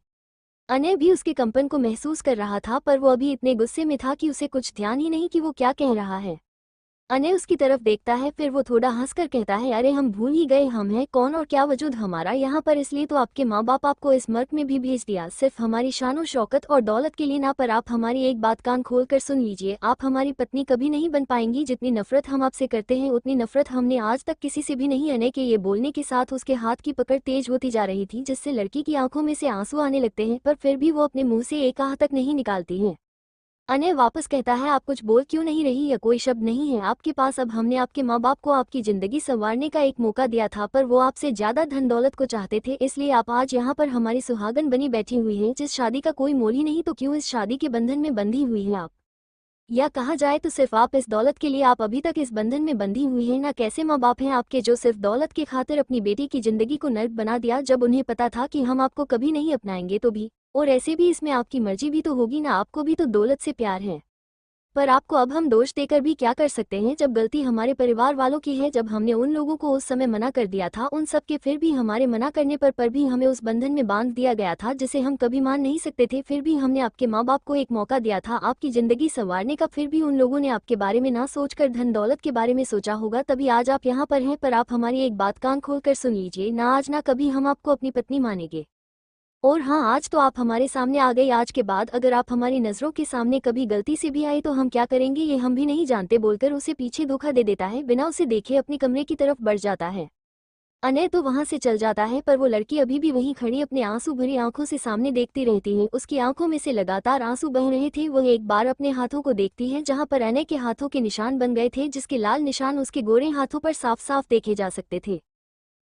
अनय भी उसके कंपन को महसूस कर रहा था, पर वो अभी इतने गुस्से में था कि उसे कुछ ध्यान ही नहीं कि वो क्या कह रहा है। अनय उसकी तरफ देखता है, फिर वो थोड़ा हंसकर कहता है, अरे हम भूल ही गए हम हैं कौन और क्या वजूद हमारा यहाँ पर, इसलिए तो आपके माँ बाप आपको इस मुल्क में भी भेज दिया, सिर्फ हमारी शान और शौकत और दौलत के लिए ना। पर आप हमारी एक बात कान खोल कर सुन लीजिए, आप हमारी पत्नी कभी नहीं बन पाएंगी। जितनी नफरत हम आपसे करते हैं उतनी नफरत हमने आज तक किसी से भी नहीं। अनय के ये बोलने के साथ उसके हाथ की पकड़ तेज होती जा रही थी, जिससे लड़की की आंखों में से आंसू आने लगते हैं, पर फिर भी वो अपने मुंह से एक आह तक नहीं निकालती है। अनय वापस कहता है, आप कुछ बोल क्यों नहीं रही, या कोई शब्द नहीं है आपके पास? अब हमने आपके माँ बाप को आपकी जिंदगी संवारने का एक मौका दिया था, पर वो आपसे ज्यादा धन दौलत को चाहते थे, इसलिए आप आज यहाँ पर हमारी सुहागन बनी बैठी हुई हैं, जिस शादी का कोई मोल ही नहीं, तो क्यों इस शादी के बंधन में बंधी हुई हैं आप? या कहा जाए तो सिर्फ आप इस दौलत के लिए आप अभी तक इस बंधन में बंधी हुई हैं ना। कैसे माँ बाप हैं आपके जो सिर्फ दौलत के खातिर अपनी बेटी की जिंदगी को नर्क बना दिया, जब उन्हें पता था कि हम आपको कभी नहीं अपनाएंगे तो भी। और ऐसे भी इसमें आपकी मर्जी भी तो होगी ना, आपको भी तो दौलत से प्यार है। पर आपको अब हम दोष देकर भी क्या कर सकते हैं, जब गलती हमारे परिवार वालों की है। जब हमने उन लोगों को उस समय मना कर दिया था, उन सब के फिर भी हमारे मना करने पर भी हमें उस बंधन में बांध दिया गया था जिसे हम कभी मान नहीं सकते थे। फिर भी हमने आपके माँ बाप को एक मौका दिया था आपकी जिंदगी संवारने का, फिर भी उन लोगों ने आपके बारे में ना सोचकर धन दौलत के बारे में सोचा होगा, तभी आज आप यहाँ पर हैं। पर आप हमारी एक बात कान खोल कर सुन लीजिए, ना आज ना कभी हम आपको अपनी पत्नी मानेंगे। और हाँ, आज तो आप हमारे सामने आ गई, आज के बाद अगर आप हमारी नज़रों के सामने कभी गलती से भी आए तो हम क्या करेंगे ये हम भी नहीं जानते, बोलकर उसे पीछे धोखा दे देता है। बिना उसे देखे अपने कमरे की तरफ बढ़ जाता है। अनय तो वहां से चल जाता है, पर वो लड़की अभी भी वहीं खड़ी अपने आंसू भरी आंखों से सामने देखती रहती है। उसकी आंखों में से लगातार आंसू बह रहे थे। वो एक बार अपने हाथों को देखती है जहां पर अनय के हाथों के निशान बन गए थे, जिसके लाल निशान उसके गोरे हाथों पर साफ साफ देखे जा सकते थे।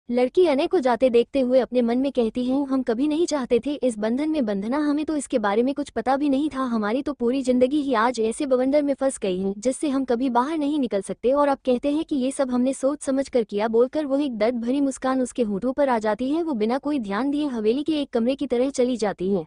लड़की अनय को जाते देखते हुए अपने मन में कहती है, हम कभी नहीं चाहते थे इस बंधन में बंधना, हमें तो इसके बारे में कुछ पता भी नहीं था, हमारी तो पूरी जिंदगी ही आज ऐसे बवंडर में फंस गई है जिससे हम कभी बाहर नहीं निकल सकते। और आप कहते हैं कि ये सब हमने सोच समझ कर किया, बोलकर वो एक दर्द भरी मुस्कान उसके होठों पर आ जाती है। वो बिना कोई ध्यान दिए हवेली के एक कमरे की तरह चली जाती है।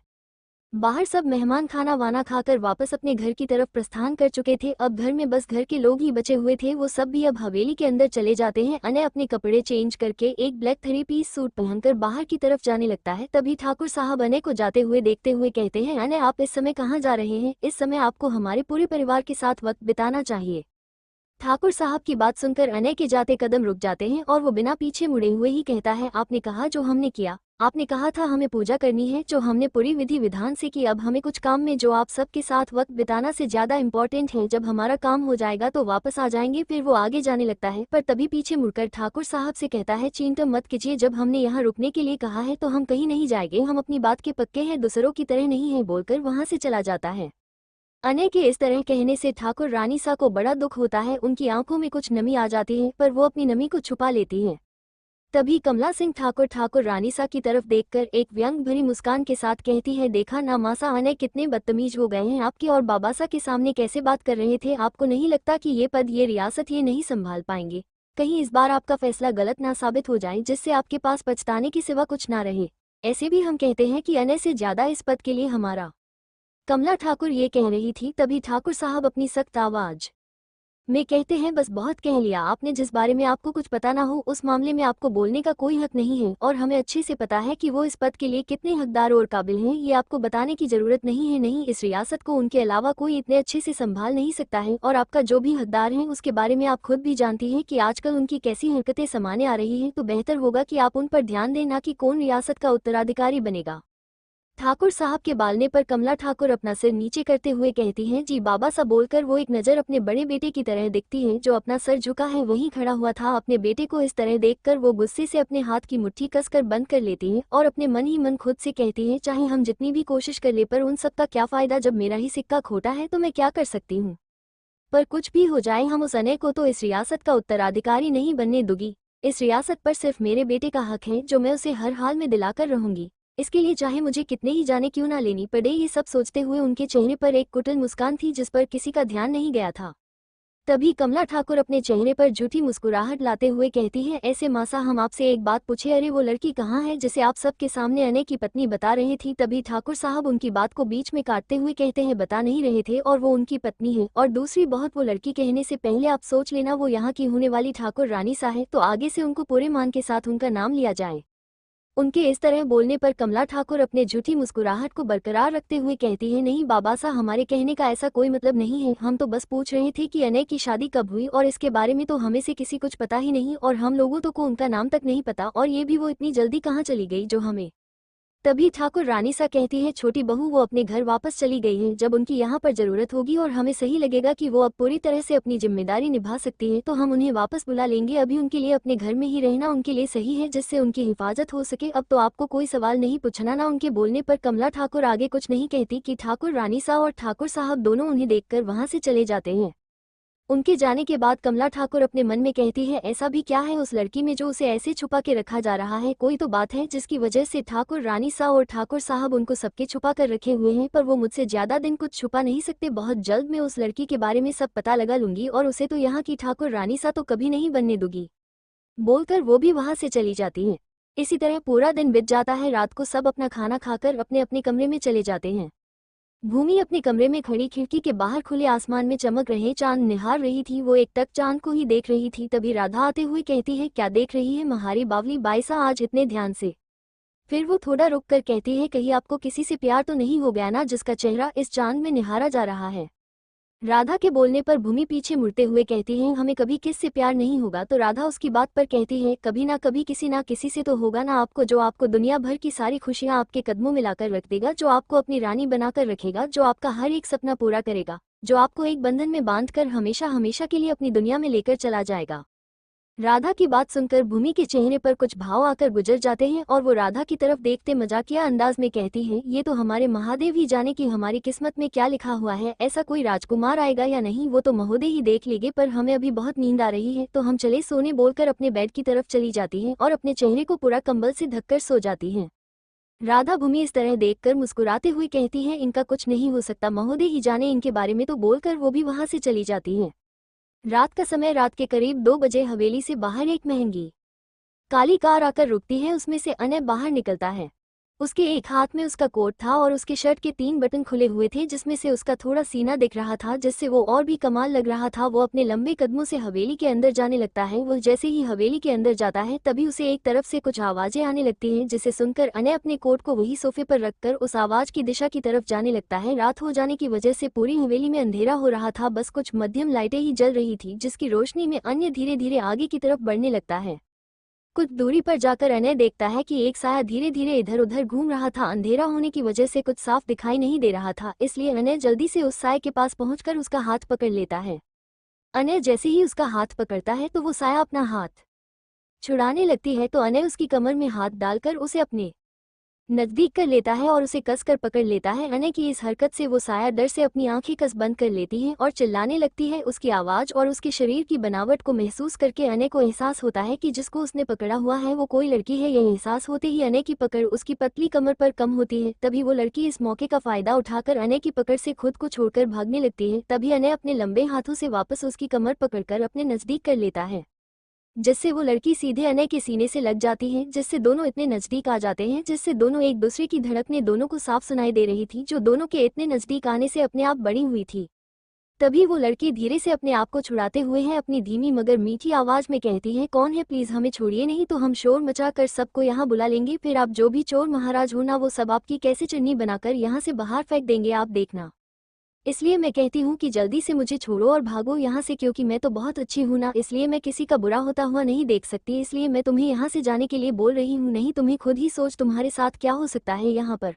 बाहर सब मेहमान खाना वाना खाकर वापस अपने घर की तरफ प्रस्थान कर चुके थे। अब घर में बस घर के लोग ही बचे हुए थे, वो सब भी अब हवेली के अंदर चले जाते हैं। अनय अपने कपड़े चेंज करके एक ब्लैक 3 पीस सूट पहनकर बाहर की तरफ जाने लगता है। तभी ठाकुर साहब अनय को जाते हुए देखते हुए कहते हैं, अनय आप इस समय कहाँ जा रहे हैं? इस समय आपको हमारे पूरे परिवार के साथ वक्त बिताना चाहिए। ठाकुर साहब की बात सुनकर अनय के जाते कदम रुक जाते हैं और वो बिना पीछे मुड़े हुए ही कहता है, आपने कहा जो हमने किया, आपने कहा था हमें पूजा करनी है जो हमने पूरी विधि विधान से की, अब हमें कुछ काम में जो आप सबके साथ वक्त बिताना से ज्यादा इम्पोर्टेंट है, जब हमारा काम हो जाएगा तो वापस आ जाएंगे। फिर वो आगे जाने लगता है, पर तभी पीछे मुड़कर ठाकुर साहब से कहता है, चिंता मत कीजिए, जब हमने यहाँ रुकने के लिए कहा है तो हम कहीं नहीं जाएंगे, हम अपनी बात के पक्के हैं, दूसरों की तरह नहीं है, बोलकर वहाँ से चला जाता है। अनय के इस तरह कहने से ठाकुर रानीसा को बड़ा दुख होता है, उनकी आंखों में कुछ नमी आ जाती है, पर वो अपनी नमी को छुपा लेती हैं। तभी कमला सिंह ठाकुर रानीसा की तरफ देखकर एक व्यंग भरी मुस्कान के साथ कहती है, देखा ना मासा, अनय कितने बदतमीज हो गए हैं, आपके और बाबासा के सामने कैसे बात कर रहे थे, आपको नहीं लगता कि ये पद ये रियासत ये नहीं संभाल पाएंगे? कहीं इस बार आपका फैसला गलत ना साबित हो जाए, जिससे आपके पास पछताने के सिवा कुछ ना रहे। ऐसे भी हम कहते हैं कि अनय से ज्यादा इस पद के लिए हमारा। कमला ठाकुर ये कह रही थी, तभी ठाकुर साहब अपनी सख्त आवाज में कहते हैं, बस बहुत कह लिया आपने, जिस बारे में आपको कुछ पता ना हो उस मामले में आपको बोलने का कोई हक नहीं है, और हमें अच्छे से पता है कि वो इस पद के लिए कितने हकदार और काबिल हैं, ये आपको बताने की जरूरत नहीं है। नहीं, इस रियासत को उनके अलावा कोई इतने अच्छे से संभाल नहीं सकता है, और आपका जो भी हकदार है उसके बारे में आप खुद भी जानती हैं कि आजकल उनकी कैसी हरकतें सामने आ रही हैं, तो बेहतर होगा कि आप उन पर ध्यान दें, ना कि कौन रियासत का उत्तराधिकारी बनेगा। ठाकुर साहब के बालने पर कमला ठाकुर अपना सिर नीचे करते हुए कहती हैं, जी बाबा सा, बोलकर वो एक नज़र अपने बड़े बेटे की तरह दिखती है जो अपना सर झुका है वहीं खड़ा हुआ था। अपने बेटे को इस तरह देखकर वो गुस्से से अपने हाथ की मुट्ठी कसकर बंद कर लेती हैं और अपने मन ही मन खुद से कहती हैं, चाहे हम जितनी भी कोशिश कर ले पर उन सब का क्या फ़ायदा, जब मेरा ही सिक्का खोटा है तो मैं क्या कर सकती हूँ। पर कुछ भी हो जाए, हम उस अनय को तो इस रियासत का उत्तराधिकारी नहीं बनने दूंगी। इस रियासत पर सिर्फ मेरे बेटे का हक है जो मैं उसे हर हाल में दिलाकर रहूंगी, इसके लिए चाहे मुझे कितने ही जाने क्यों ना लेनी पड़े। ये सब सोचते हुए उनके चेहरे पर एक कुटिल मुस्कान थी जिस पर किसी का ध्यान नहीं गया था। तभी कमला ठाकुर अपने चेहरे पर झूठी मुस्कुराहट लाते हुए कहती है, ऐसे मासा, हम आपसे एक बात पूछे, अरे वो लड़की कहाँ है जिसे आप सबके सामने अनय की पत्नी बता रही थी? तभी ठाकुर साहब उनकी बात को बीच में काटते हुए कहते हैं, बता नहीं रहे थे, और वो उनकी पत्नी है, और दूसरी बहुत वो लड़की कहने से पहले आप सोच लेना वो यहाँ की होने वाली ठाकुर रानी सा है, तो आगे से उनको पूरे मान के साथ उनका नाम लिया जाए। उनके इस तरह बोलने पर कमला ठाकुर अपने झूठी मुस्कुराहट को बरकरार रखते हुए कहती है, नहीं बाबा सा, हमारे कहने का ऐसा कोई मतलब नहीं है। हम तो बस पूछ रहे थे कि अनय की शादी कब हुई, और इसके बारे में तो हमें से किसी कुछ पता ही नहीं, और हम लोगों तो को उनका नाम तक नहीं पता, और ये भी वो इतनी जल्दी कहाँ चली गई जो हमें। तभी ठाकुर रानी सा कहती है, छोटी बहू वो अपने घर वापस चली गई है। जब उनकी यहाँ पर जरूरत होगी और हमें सही लगेगा कि वो अब पूरी तरह से अपनी जिम्मेदारी निभा सकती है तो हम उन्हें वापस बुला लेंगे। अभी उनके लिए अपने घर में ही रहना उनके लिए सही है, जिससे उनकी हिफाजत हो सके। अब तो आपको कोई सवाल नहीं पूछना ना। उनके बोलने पर कमला ठाकुर आगे कुछ नहीं कहती कि ठाकुर रानी सा और ठाकुर साहब दोनों उन्हें देखकर वहां से चले जाते हैं। उनके जाने के बाद कमला ठाकुर अपने मन में कहती है, ऐसा भी क्या है उस लड़की में जो उसे ऐसे छुपा के रखा जा रहा है। कोई तो बात है जिसकी वजह से ठाकुर रानी सा और ठाकुर साहब उनको सबके छुपा कर रखे हुए हैं, पर वो मुझसे ज्यादा दिन कुछ छुपा नहीं सकते। बहुत जल्द मैं उस लड़की के बारे में सब पता लगा लूंगी और उसे तो यहाँ की ठाकुर रानी सा तो कभी नहीं बनने दूंगी, बोलकर वो भी वहां से चली जाती है। इसी तरह पूरा दिन बीत जाता है। रात को सब अपना खाना खाकर अपने अपने कमरे में चले जाते हैं। भूमि अपने कमरे में खड़ी खिड़की के बाहर खुले आसमान में चमक रहे चांद निहार रही थी। वो एक टक चांद को ही देख रही थी। तभी राधा आते हुए कहती है, क्या देख रही है महारी बावली बाईसा आज इतने ध्यान से। फिर वो थोड़ा रुक कर कहती है, कहीं आपको किसी से प्यार तो नहीं हो गया ना, जिसका चेहरा इस चांद में निहारा जा रहा है। राधा के बोलने पर भूमि पीछे मुड़ते हुए कहती है, हमें कभी किस से प्यार नहीं होगा। तो राधा उसकी बात पर कहती है, कभी ना कभी किसी ना किसी से तो होगा ना आपको, जो आपको दुनिया भर की सारी खुशियां आपके कदमों में लाकर रख देगा, जो आपको अपनी रानी बनाकर रखेगा, जो आपका हर एक सपना पूरा करेगा, जो आपको एक बंधन में बांधकर हमेशा हमेशा के लिए अपनी दुनिया में लेकर चला जाएगा। राधा की बात सुनकर भूमि के चेहरे पर कुछ भाव आकर गुजर जाते हैं और वो राधा की तरफ देखते मजाकिया अंदाज में कहती है, ये तो हमारे महादेव ही जाने कि हमारी किस्मत में क्या लिखा हुआ है। ऐसा कोई राजकुमार आएगा या नहीं वो तो महोदय ही देख लेंगे, पर हमें अभी बहुत नींद आ रही है तो हम चले सोने, बोलकर अपने बेड की तरफ चली जाती है और अपने चेहरे को पूरा कंबल से ढककर सो जाती है। राधा भूमि इस तरह देखकर मुस्कुराते हुए कहती है, इनका कुछ नहीं हो सकता, महोदय ही जाने इनके बारे में, तो बोलकर वो भी वहां से चली जाती है। रात का समय, रात के करीब 2 बजे हवेली से बाहर एक महंगी काली कार आकर रुकती है। उसमें से अनय बाहर निकलता है। उसके एक हाथ में उसका कोट था और उसके शर्ट के 3 बटन खुले हुए थे, जिसमें से उसका थोड़ा सीना दिख रहा था, जिससे वो और भी कमाल लग रहा था। वो अपने लंबे कदमों से हवेली के अंदर जाने लगता है। वो जैसे ही हवेली के अंदर जाता है तभी उसे एक तरफ से कुछ आवाजें आने लगती हैं, जिसे सुनकर अनय अपने कोट को वही सोफे पर रखकर उस आवाज की दिशा की तरफ जाने लगता है। रात हो जाने की वजह से पूरी हवेली में अंधेरा हो रहा था, बस कुछ मध्यम लाइटें ही जल रही थी, जिसकी रोशनी में अन्य धीरे धीरे आगे की तरफ बढ़ने लगता है। कुछ दूरी पर जाकर अनय देखता है कि एक साया धीरे धीरे इधर उधर घूम रहा था। अंधेरा होने की वजह से कुछ साफ दिखाई नहीं दे रहा था, इसलिए अनय जल्दी से उस साये के पास पहुंचकर उसका हाथ पकड़ लेता है। अनय जैसे ही उसका हाथ पकड़ता है तो वो साया अपना हाथ छुड़ाने लगती है, तो अनय उसकी कमर में हाथ डालकर उसे अपने नजदीक कर लेता है और उसे कसकर पकड़ लेता है। अनय की इस हरकत से वो साया डर से अपनी आंखें कस बंद कर लेती है और चिल्लाने लगती है। उसकी आवाज और उसके शरीर की बनावट को महसूस करके अनय को एहसास होता है कि जिसको उसने पकड़ा हुआ है वो कोई लड़की है। यह एहसास होते ही अनय की पकड़ उसकी पतली कमर पर कम होती है। तभी वो लड़की इस मौके का फायदा उठाकर अनय की पकड़ से खुद को छोड़कर भागने लगती है। तभी अनय अपने लंबे हाथों से वापस उसकी कमर पकड़कर अपने नजदीक कर लेता है, जिससे वो लड़की सीधे अनय के सीने से लग जाती है, जिससे दोनों इतने नजदीक आ जाते हैं, जिससे दोनों एक दूसरे की धड़कने दोनों को साफ सुनाई दे रही थी, जो दोनों के इतने नजदीक आने से अपने आप बड़ी हुई थी। तभी वो लड़की धीरे से अपने आप को छुड़ाते हुए है अपनी धीमी मगर मीठी आवाज में कहती है, कौन है, प्लीज हमें छोड़िए, नहीं तो हम शोर मचा कर सबको यहाँ बुला लेंगे, फिर आप जो भी चोर महाराज हो ना वो सब आपकी कैसे चटनी बनाकर यहाँ से बाहर फेंक देंगे, आप देखना। इसलिए मैं कहती हूँ कि जल्दी से मुझे छोड़ो और भागो यहाँ से, क्योंकि मैं तो बहुत अच्छी हूँ ना, इसलिए मैं किसी का बुरा होता हुआ नहीं देख सकती, इसलिए मैं तुम्हें यहाँ से जाने के लिए बोल रही हूँ, नहीं तुम्हें खुद ही सोच तुम्हारे साथ क्या हो सकता है यहाँ पर।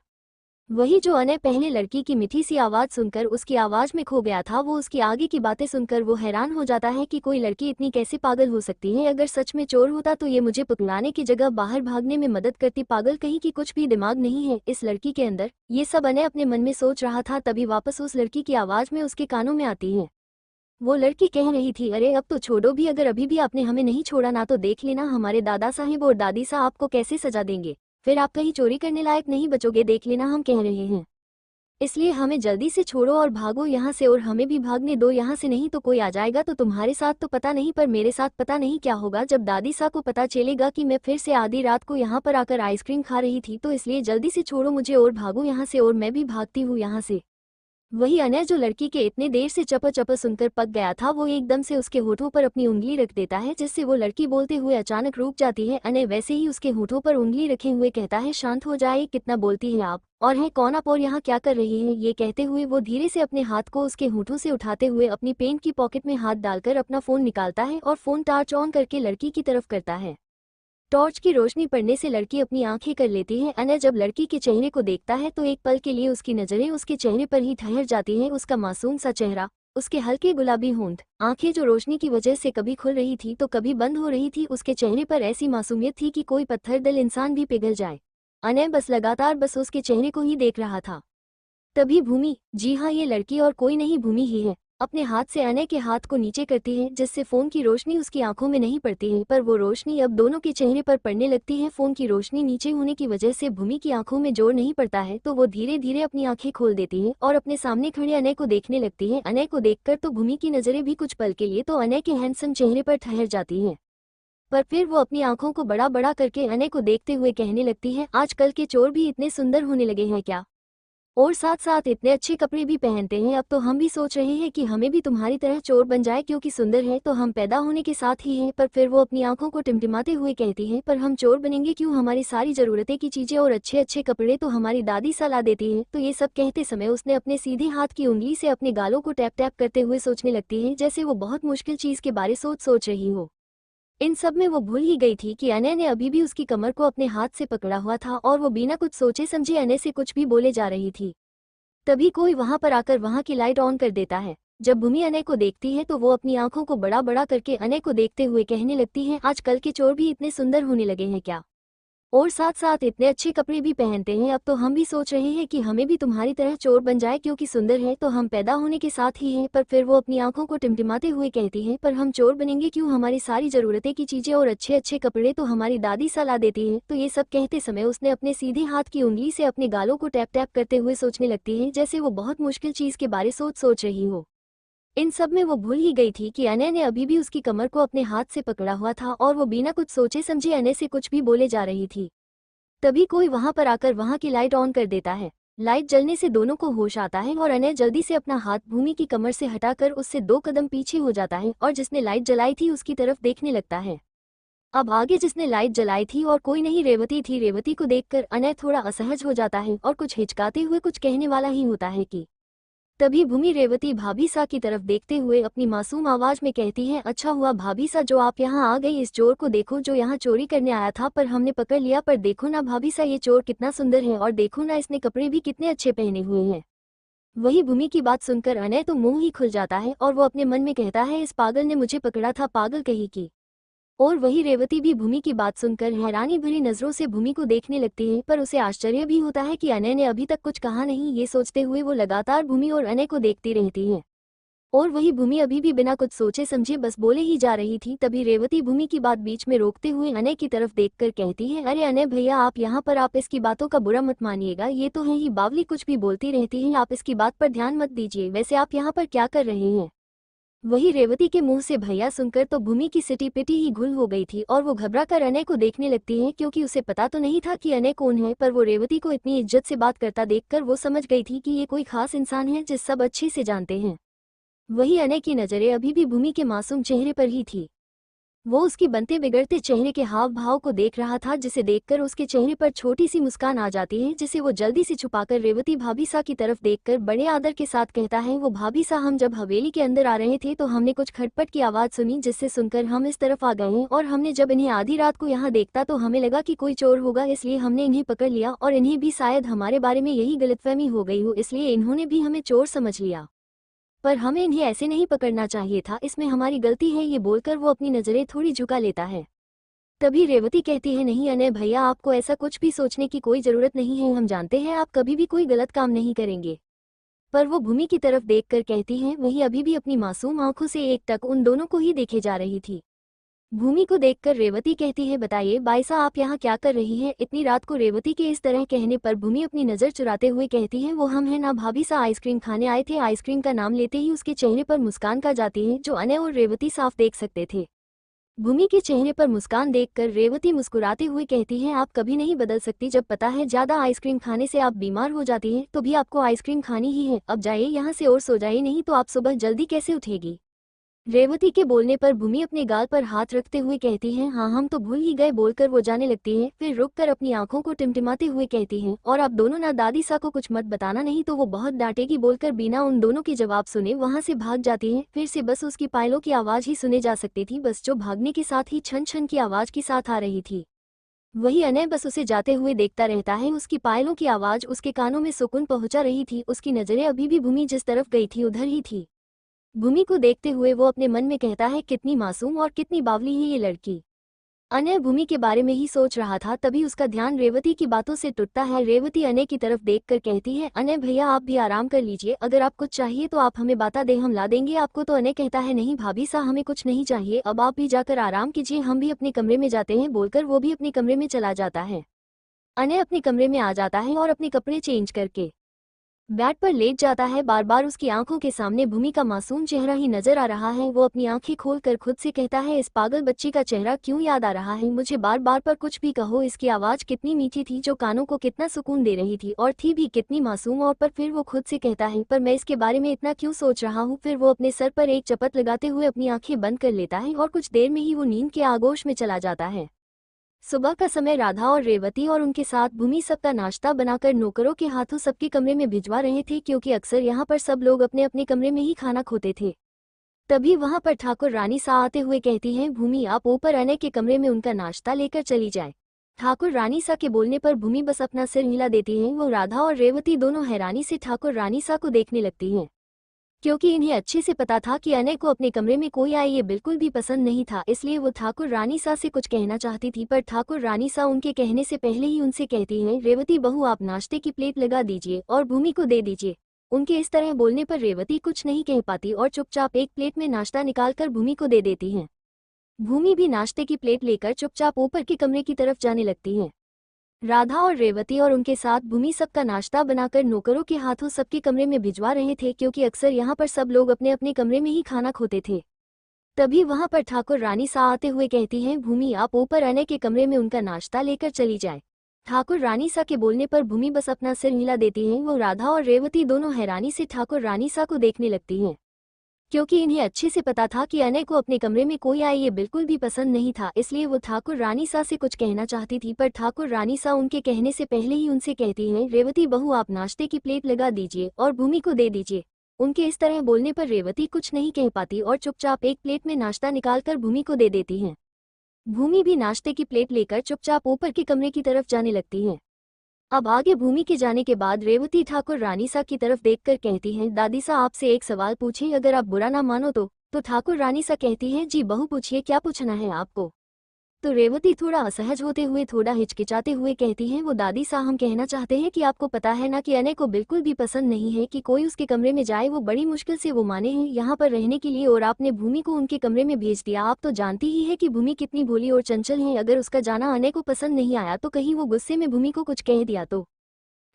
वही जो अनय पहले लड़की की मीठी सी आवाज सुनकर उसकी आवाज में खो गया था, वो उसकी आगे की बातें सुनकर वो हैरान हो जाता है कि कोई लड़की इतनी कैसे पागल हो सकती है। अगर सच में चोर होता तो ये मुझे पकड़ाने की जगह बाहर भागने में मदद करती, पागल कहीं की, कुछ भी दिमाग नहीं है इस लड़की के अंदर। ये सब अनय अपने मन में सोच रहा था, तभी वापस उस लड़की की आवाज में उसके कानों में आती है। वो लड़की कह रही थी, अरे अब तो छोड़ो भी, अगर अभी भी आपने हमें नहीं छोड़ा ना तो देख लेना हमारे दादा साहिब और दादी साहब आपको कैसे सजा देंगे, फिर आप कहीं चोरी करने लायक नहीं बचोगे, देख लेना हम कह रहे हैं। इसलिए हमें जल्दी से छोड़ो और भागो यहाँ से, और हमें भी भागने दो यहाँ से, नहीं तो कोई आ जाएगा तो तुम्हारे साथ तो पता नहीं, पर मेरे साथ पता नहीं क्या होगा जब दादी सा को पता चलेगा कि मैं फिर से आधी रात को यहाँ पर आकर आइसक्रीम खा रही थी। तो इसलिए जल्दी से छोड़ो मुझे और भागो यहाँ से, और मैं भी भागती हूँ यहाँ से। वही अनय जो लड़की के इतने देर से चप चप सुनकर पक गया था, वो एकदम से उसके होठों पर अपनी उंगली रख देता है, जिससे वो लड़की बोलते हुए अचानक रुक जाती है। अनय वैसे ही उसके होठों पर उंगली रखे हुए कहता है, शांत हो जाए, कितना बोलती है आप, और है कौन आप, और यहाँ क्या कर रही है। ये कहते हुए वो धीरे से अपने हाथ को उसके होठों से उठाते हुए अपनी पेंट की पॉकेट में हाथ डालकर अपना फोन निकालता है और फोन टॉर्च ऑन करके लड़की की तरफ करता है। टॉर्च की रोशनी पड़ने से लड़की अपनी आंखें कर लेती है। अनय जब लड़की के चेहरे को देखता है तो एक पल के लिए उसकी नजरें उसके चेहरे पर ही ठहर जाती हैं। उसका मासूम सा चेहरा, उसके हल्के गुलाबी होंठ, आंखें जो रोशनी की वजह से कभी खुल रही थी तो कभी बंद हो रही थी, उसके चेहरे पर ऐसी मासूमियत थी कि कोई पत्थर दिल इंसान भी पिघल जाए। अनय लगातार उसके चेहरे को ही देख रहा था। तभी भूमि, जी हाँ ये लड़की और कोई नहीं भूमि ही है, अपने हाथ से अनय के हाथ को नीचे करती है, जिससे फोन की रोशनी उसकी आंखों में नहीं पड़ती है, पर वो रोशनी अब दोनों के चेहरे पर पड़ने लगती है। फोन की रोशनी नीचे होने की वजह से भूमि की आंखों में जोर नहीं पड़ता है, तो वो धीरे धीरे अपनी आंखें खोल देती है और अपने सामने खड़े अनय को देखने लगती है। अनय को देखकर तो भूमि की नजरें भी कुछ पल के लिए तो अनय के हैंडसम चेहरे पर ठहर जाती है, पर फिर वो अपनी आंखों को बड़ा बड़ा करके अनय को देखते हुए कहने लगती है, आजकल के चोर भी इतने सुंदर होने लगे हैं क्या, और साथ साथ इतने अच्छे कपड़े भी पहनते हैं। अब तो हम भी सोच रहे हैं कि हमें भी तुम्हारी तरह चोर बन जाए, क्योंकि सुंदर है तो हम पैदा होने के साथ ही हैं। पर फिर वो अपनी आंखों को टिमटिमाते हुए कहती है, पर हम चोर बनेंगे क्यों, हमारी सारी जरूरतें की चीजें और अच्छे अच्छे कपड़े तो हमारी दादी सा ला देती है। तो ये सब कहते समय उसने अपने सीधे हाथ की उंगली से अपने गालों को टैप टैप करते हुए सोचने लगती है, जैसे वो बहुत मुश्किल चीज के बारे सोच रही हो। इन सब में वो भूल ही गई थी कि अनय ने अभी भी उसकी कमर को अपने हाथ से पकड़ा हुआ था और वो बिना कुछ सोचे समझे अनय से कुछ भी बोले जा रही थी। तभी कोई वहां पर आकर वहां की लाइट ऑन कर देता है। जब भूमि अनय को देखती है तो वो अपनी आंखों को बड़ा बड़ा करके अनय को देखते हुए कहने लगती है, आजकल के चोर भी इतने सुंदर होने लगे हैं क्या, और साथ साथ इतने अच्छे कपड़े भी पहनते हैं। अब तो हम भी सोच रहे हैं कि हमें भी तुम्हारी तरह चोर बन जाए, क्योंकि सुंदर है तो हम पैदा होने के साथ ही हैं। पर फिर वो अपनी आंखों को टिमटिमाते हुए कहती है, पर हम चोर बनेंगे क्यों, हमारी सारी जरूरतें की चीजें और अच्छे अच्छे कपड़े तो हमारी दादी सा ला देती है। तो ये सब कहते समय उसने अपने सीधे हाथ की उंगली से अपने गालों को टैप टैप करते हुए सोचने लगती है, जैसे वो बहुत मुश्किल चीज के बारे सोच रही हो। इन सब में वो भूल ही गई थी कि अनय ने अभी भी उसकी कमर को अपने हाथ से पकड़ा हुआ था और वो बिना कुछ सोचे समझे अनय से कुछ भी बोले जा रही थी। तभी कोई वहां पर आकर वहां की लाइट ऑन कर देता है। लाइट जलने से दोनों को होश आता है और अनय जल्दी से अपना हाथ भूमि की कमर से हटाकर उससे 2 कदम पीछे हो जाता है और जिसने लाइट जलाई थी उसकी तरफ देखने लगता है। अब आगे जिसने लाइट जलाई थी और कोई नहीं, रेवती थी। रेवती को देखकर अनय थोड़ा असहज हो जाता है और कुछ हिचकाते हुए कुछ कहने वाला ही होता है कि तभी भूमि रेवती भाभी सा की तरफ देखते हुए अपनी मासूम आवाज में कहती है, अच्छा हुआ भाभी सा जो आप यहाँ आ गई, इस चोर को देखो जो यहाँ चोरी करने आया था, पर हमने पकड़ लिया। पर देखो ना भाभी सा, ये चोर कितना सुंदर है, और देखो ना इसने कपड़े भी कितने अच्छे पहने हुए हैं। वही भूमि की बात सुनकर अनय तो मुंह ही खुल जाता है और वो अपने मन में कहता है, इस पागल ने मुझे पकड़ा था, पागल कहीं की। और वही रेवती भी भूमि की बात सुनकर हैरानी भरी नजरों से भूमि को देखने लगती है, पर उसे आश्चर्य भी होता है कि अनय ने अभी तक कुछ कहा नहीं। ये सोचते हुए वो लगातार भूमि और अनय को देखती रहती है, और वही भूमि अभी भी बिना कुछ सोचे समझे बस बोले ही जा रही थी। तभी रेवती भूमि की बात बीच में रोकते हुए अनय की तरफ देखकर कहती है, अरे अनय भैया, आप यहाँ पर, आप इसकी बातों का बुरा मत मानिएगा, ये तो है ही बावली, कुछ भी बोलती रहती है, आप इसकी बात पर ध्यान मत दीजिए। वैसे आप यहाँ पर क्या कर रहे हैं। वही रेवती के मुंह से भैया सुनकर तो भूमि की सिटी पिटी ही घुल हो गई थी और वो घबरा कर अनय को देखने लगती है, क्योंकि उसे पता तो नहीं था कि अनय कौन है, पर वो रेवती को इतनी इज्जत से बात करता देखकर वो समझ गई थी कि ये कोई खास इंसान है जिस सब अच्छे से जानते हैं। वही अनय की नजरें अभी भी भूमि के मासूम चेहरे पर ही थी। वो उसकी बनते बिगड़ते चेहरे के हाव भाव को देख रहा था, जिसे देखकर उसके चेहरे पर छोटी सी मुस्कान आ जाती है, जिसे वो जल्दी से छुपाकर रेवती भाभी सा की तरफ देखकर बड़े आदर के साथ कहता है, वो भाभी सा, हम जब हवेली के अंदर आ रहे थे तो हमने कुछ खटपट की आवाज सुनी, जिससे सुनकर हम इस तरफ आ गए हैं, और हमने जब इन्हें आधी रात को यहाँ देखता तो हमें लगा कि कोई चोर होगा, इसलिए हमने इन्हें पकड़ लिया, और इन्हें भी शायद हमारे बारे में यही गलतफहमी हो गई हो, इसलिए इन्होंने भी हमें चोर समझ लिया, पर हमें इन्हें ऐसे नहीं पकड़ना चाहिए था, इसमें हमारी गलती है। ये बोलकर वो अपनी नजरें थोड़ी झुका लेता है। तभी रेवती कहती है, नहीं अनय भैया, आपको ऐसा कुछ भी सोचने की कोई जरूरत नहीं है, हम जानते हैं आप कभी भी कोई गलत काम नहीं करेंगे। पर वो भूमि की तरफ देखकर कहती है, वही अभी भी अपनी मासूम आंखों से एकटक उन दोनों को ही देखे जा रही थी। भूमि को देखकर रेवती कहती है, बताइए बाईसा, आप यहाँ क्या कर रही हैं इतनी रात को। रेवती के इस तरह कहने पर भूमि अपनी नजर चुराते हुए कहती है, वो हम है ना भाभी सा, आइसक्रीम खाने आए थे। आइसक्रीम का नाम लेते ही उसके चेहरे पर मुस्कान का जाती है, जो अनय और रेवती साफ देख सकते थे। भूमि के चेहरे पर मुस्कान देखकर रेवती मुस्कुराते हुए कहती है, आप कभी नहीं बदल सकती। जब पता है ज्यादा आइसक्रीम खाने से आप बीमार हो जाती हैं तो भी आपको आइसक्रीम खानी ही है। अब जाइए यहाँ से और सो जाइए, नहीं तो आप सुबह जल्दी कैसे उठेगी। रेवती के बोलने पर भूमि अपने गाल पर हाथ रखते हुए कहती है, हाँ हम तो भूल ही गए, बोलकर वो जाने लगती है। फिर रुककर अपनी आंखों को टिमटिमाते हुए कहती है, और आप दोनों ना दादी सा को कुछ मत बताना, नहीं तो वो बहुत डांटेगी। बोलकर बिना उन दोनों के जवाब सुने वहां से भाग जाती है। फिर से बस उसकी पायलों की आवाज ही सुने जा सकती थी, बस जो भागने के साथ ही छन छन की आवाज के साथ आ रही थी। वही अनय बस उसे जाते हुए देखता रहता है। उसकी पायलों की आवाज उसके कानों में सुकून पहुंचा रही थी। उसकी नजरें अभी भी भूमि जिस तरफ गई थी उधर ही थी। भूमि को देखते हुए वो अपने मन में कहता है, कितनी मासूम और कितनी बावली है ये लड़की। अनय भूमि के बारे में ही सोच रहा था, तभी उसका ध्यान रेवती की बातों से टूटता है। रेवती अनय की तरफ देखकर कहती है, अनय भैया आप भी आराम कर लीजिए, अगर आप कुछ चाहिए तो आप हमें बता दें, हम ला देंगे आपको। तो अनय कहता है, नहीं भाभी सा हमें कुछ नहीं चाहिए, अब आप भी जाकर आराम कीजिए, हम भी अपने कमरे में जाते हैं। बोलकर वो भी अपने कमरे में चला जाता है। अनय अपने कमरे में आ जाता है और अपने कपड़े चेंज करके बेड पर लेट जाता है। बार बार उसकी आंखों के सामने भूमि का मासूम चेहरा ही नजर आ रहा है। वो अपनी आंखें खोलकर खुद से कहता है, इस पागल बच्ची का चेहरा क्यों याद आ रहा है मुझे बार बार, पर कुछ भी कहो। इसकी आवाज कितनी मीठी थी, जो कानों को कितना सुकून दे रही थी, और थी भी कितनी मासूम। और पर फिर वो खुद से कहता है, पर मैं इसके बारे में इतना क्यों सोच रहा हूँ। फिर वो अपने सर पर एक चपत लगाते हुए अपनी आंखें बंद कर लेता है और कुछ देर में ही वो नींद के आगोश में चला जाता है। सुबह का समय राधा और रेवती और उनके साथ भूमि सबका नाश्ता बनाकर नौकरों के हाथों सबके कमरे में भिजवा रहे थे, क्योंकि अक्सर यहाँ पर सब लोग अपने अपने कमरे में ही खाना खोते थे। तभी वहां पर ठाकुर रानी सा आते हुए कहती हैं, भूमि आप ऊपर अनय के कमरे में उनका नाश्ता लेकर चली जाए। ठाकुर रानी सा के बोलने पर भूमि बस अपना सिर हिला देती है। वो राधा और रेवती दोनों हैरानी से ठाकुर रानी सा को देखने लगती हैं, क्योंकि इन्हें अच्छे से पता था कि अनय को अपने कमरे में कोई आए ये बिल्कुल भी पसंद नहीं था। इसलिए वो ठाकुर रानी सा से कुछ कहना चाहती थी, पर ठाकुर रानी सा उनके कहने से पहले ही उनसे कहती हैं, रेवती बहू आप नाश्ते की प्लेट लगा दीजिए और भूमि को दे दीजिए। उनके इस तरह बोलने पर रेवती कुछ नहीं कह पाती और चुपचाप एक प्लेट में नाश्ता निकालकर भूमि को दे देती हैं। भूमि भी नाश्ते की प्लेट लेकर चुपचाप ऊपर के कमरे की तरफ जाने लगती हैं। राधा और रेवती और उनके साथ भूमि सबका नाश्ता बनाकर नौकरों के हाथों सबके कमरे में भिजवा रहे थे, क्योंकि अक्सर यहाँ पर सब लोग अपने अपने कमरे में ही खाना खोते थे। तभी वहां पर ठाकुर रानी सा आते हुए कहती हैं, भूमि आप ऊपर अनय के कमरे में उनका नाश्ता लेकर चली जाए। ठाकुर रानी सा के बोलने पर भूमि बस अपना सिर हिला देती हैं। वो राधा और रेवती दोनों हैरानी से ठाकुर रानी सा को देखने लगती हैं, क्योंकि इन्हें अच्छे से पता था कि अनय को अपने कमरे में कोई आए ये बिल्कुल भी पसंद नहीं था। इसलिए वो ठाकुर रानी सा से कुछ कहना चाहती थी, पर ठाकुर रानी सा उनके कहने से पहले ही उनसे कहती हैं, रेवती बहू आप नाश्ते की प्लेट लगा दीजिए और भूमि को दे दीजिए। उनके इस तरह बोलने पर रेवती कुछ नहीं कह पाती और चुपचाप एक प्लेट में नाश्ता निकालकर भूमि को दे देती हैं। भूमि भी नाश्ते की प्लेट लेकर चुपचाप ऊपर के कमरे की तरफ जाने लगती हैं। अब आगे भूमि के जाने के बाद रेवती ठाकुर रानी सा की तरफ देखकर कहती हैं, दादी सा आपसे एक सवाल पूछे, अगर आप बुरा ना मानो तो ठाकुर रानी सा कहती हैं, जी बहू पूछिए क्या पूछना है आपको। तो रेवती थोड़ा असहज होते हुए, थोड़ा हिचकिचाते हुए कहती हैं, वो दादी सा हम कहना चाहते हैं कि आपको पता है ना कि अनय को बिल्कुल भी पसंद नहीं है कि कोई उसके कमरे में जाए, वो बड़ी मुश्किल से वो माने हैं यहाँ पर रहने के लिए, और आपने भूमि को उनके कमरे में भेज दिया। आप तो जानती ही है कि भूमि कितनी भोली और चंचल है, अगर उसका जाना अनय को पसंद नहीं आया तो कहीं वो गुस्से में भूमि को कुछ कह दिया तो।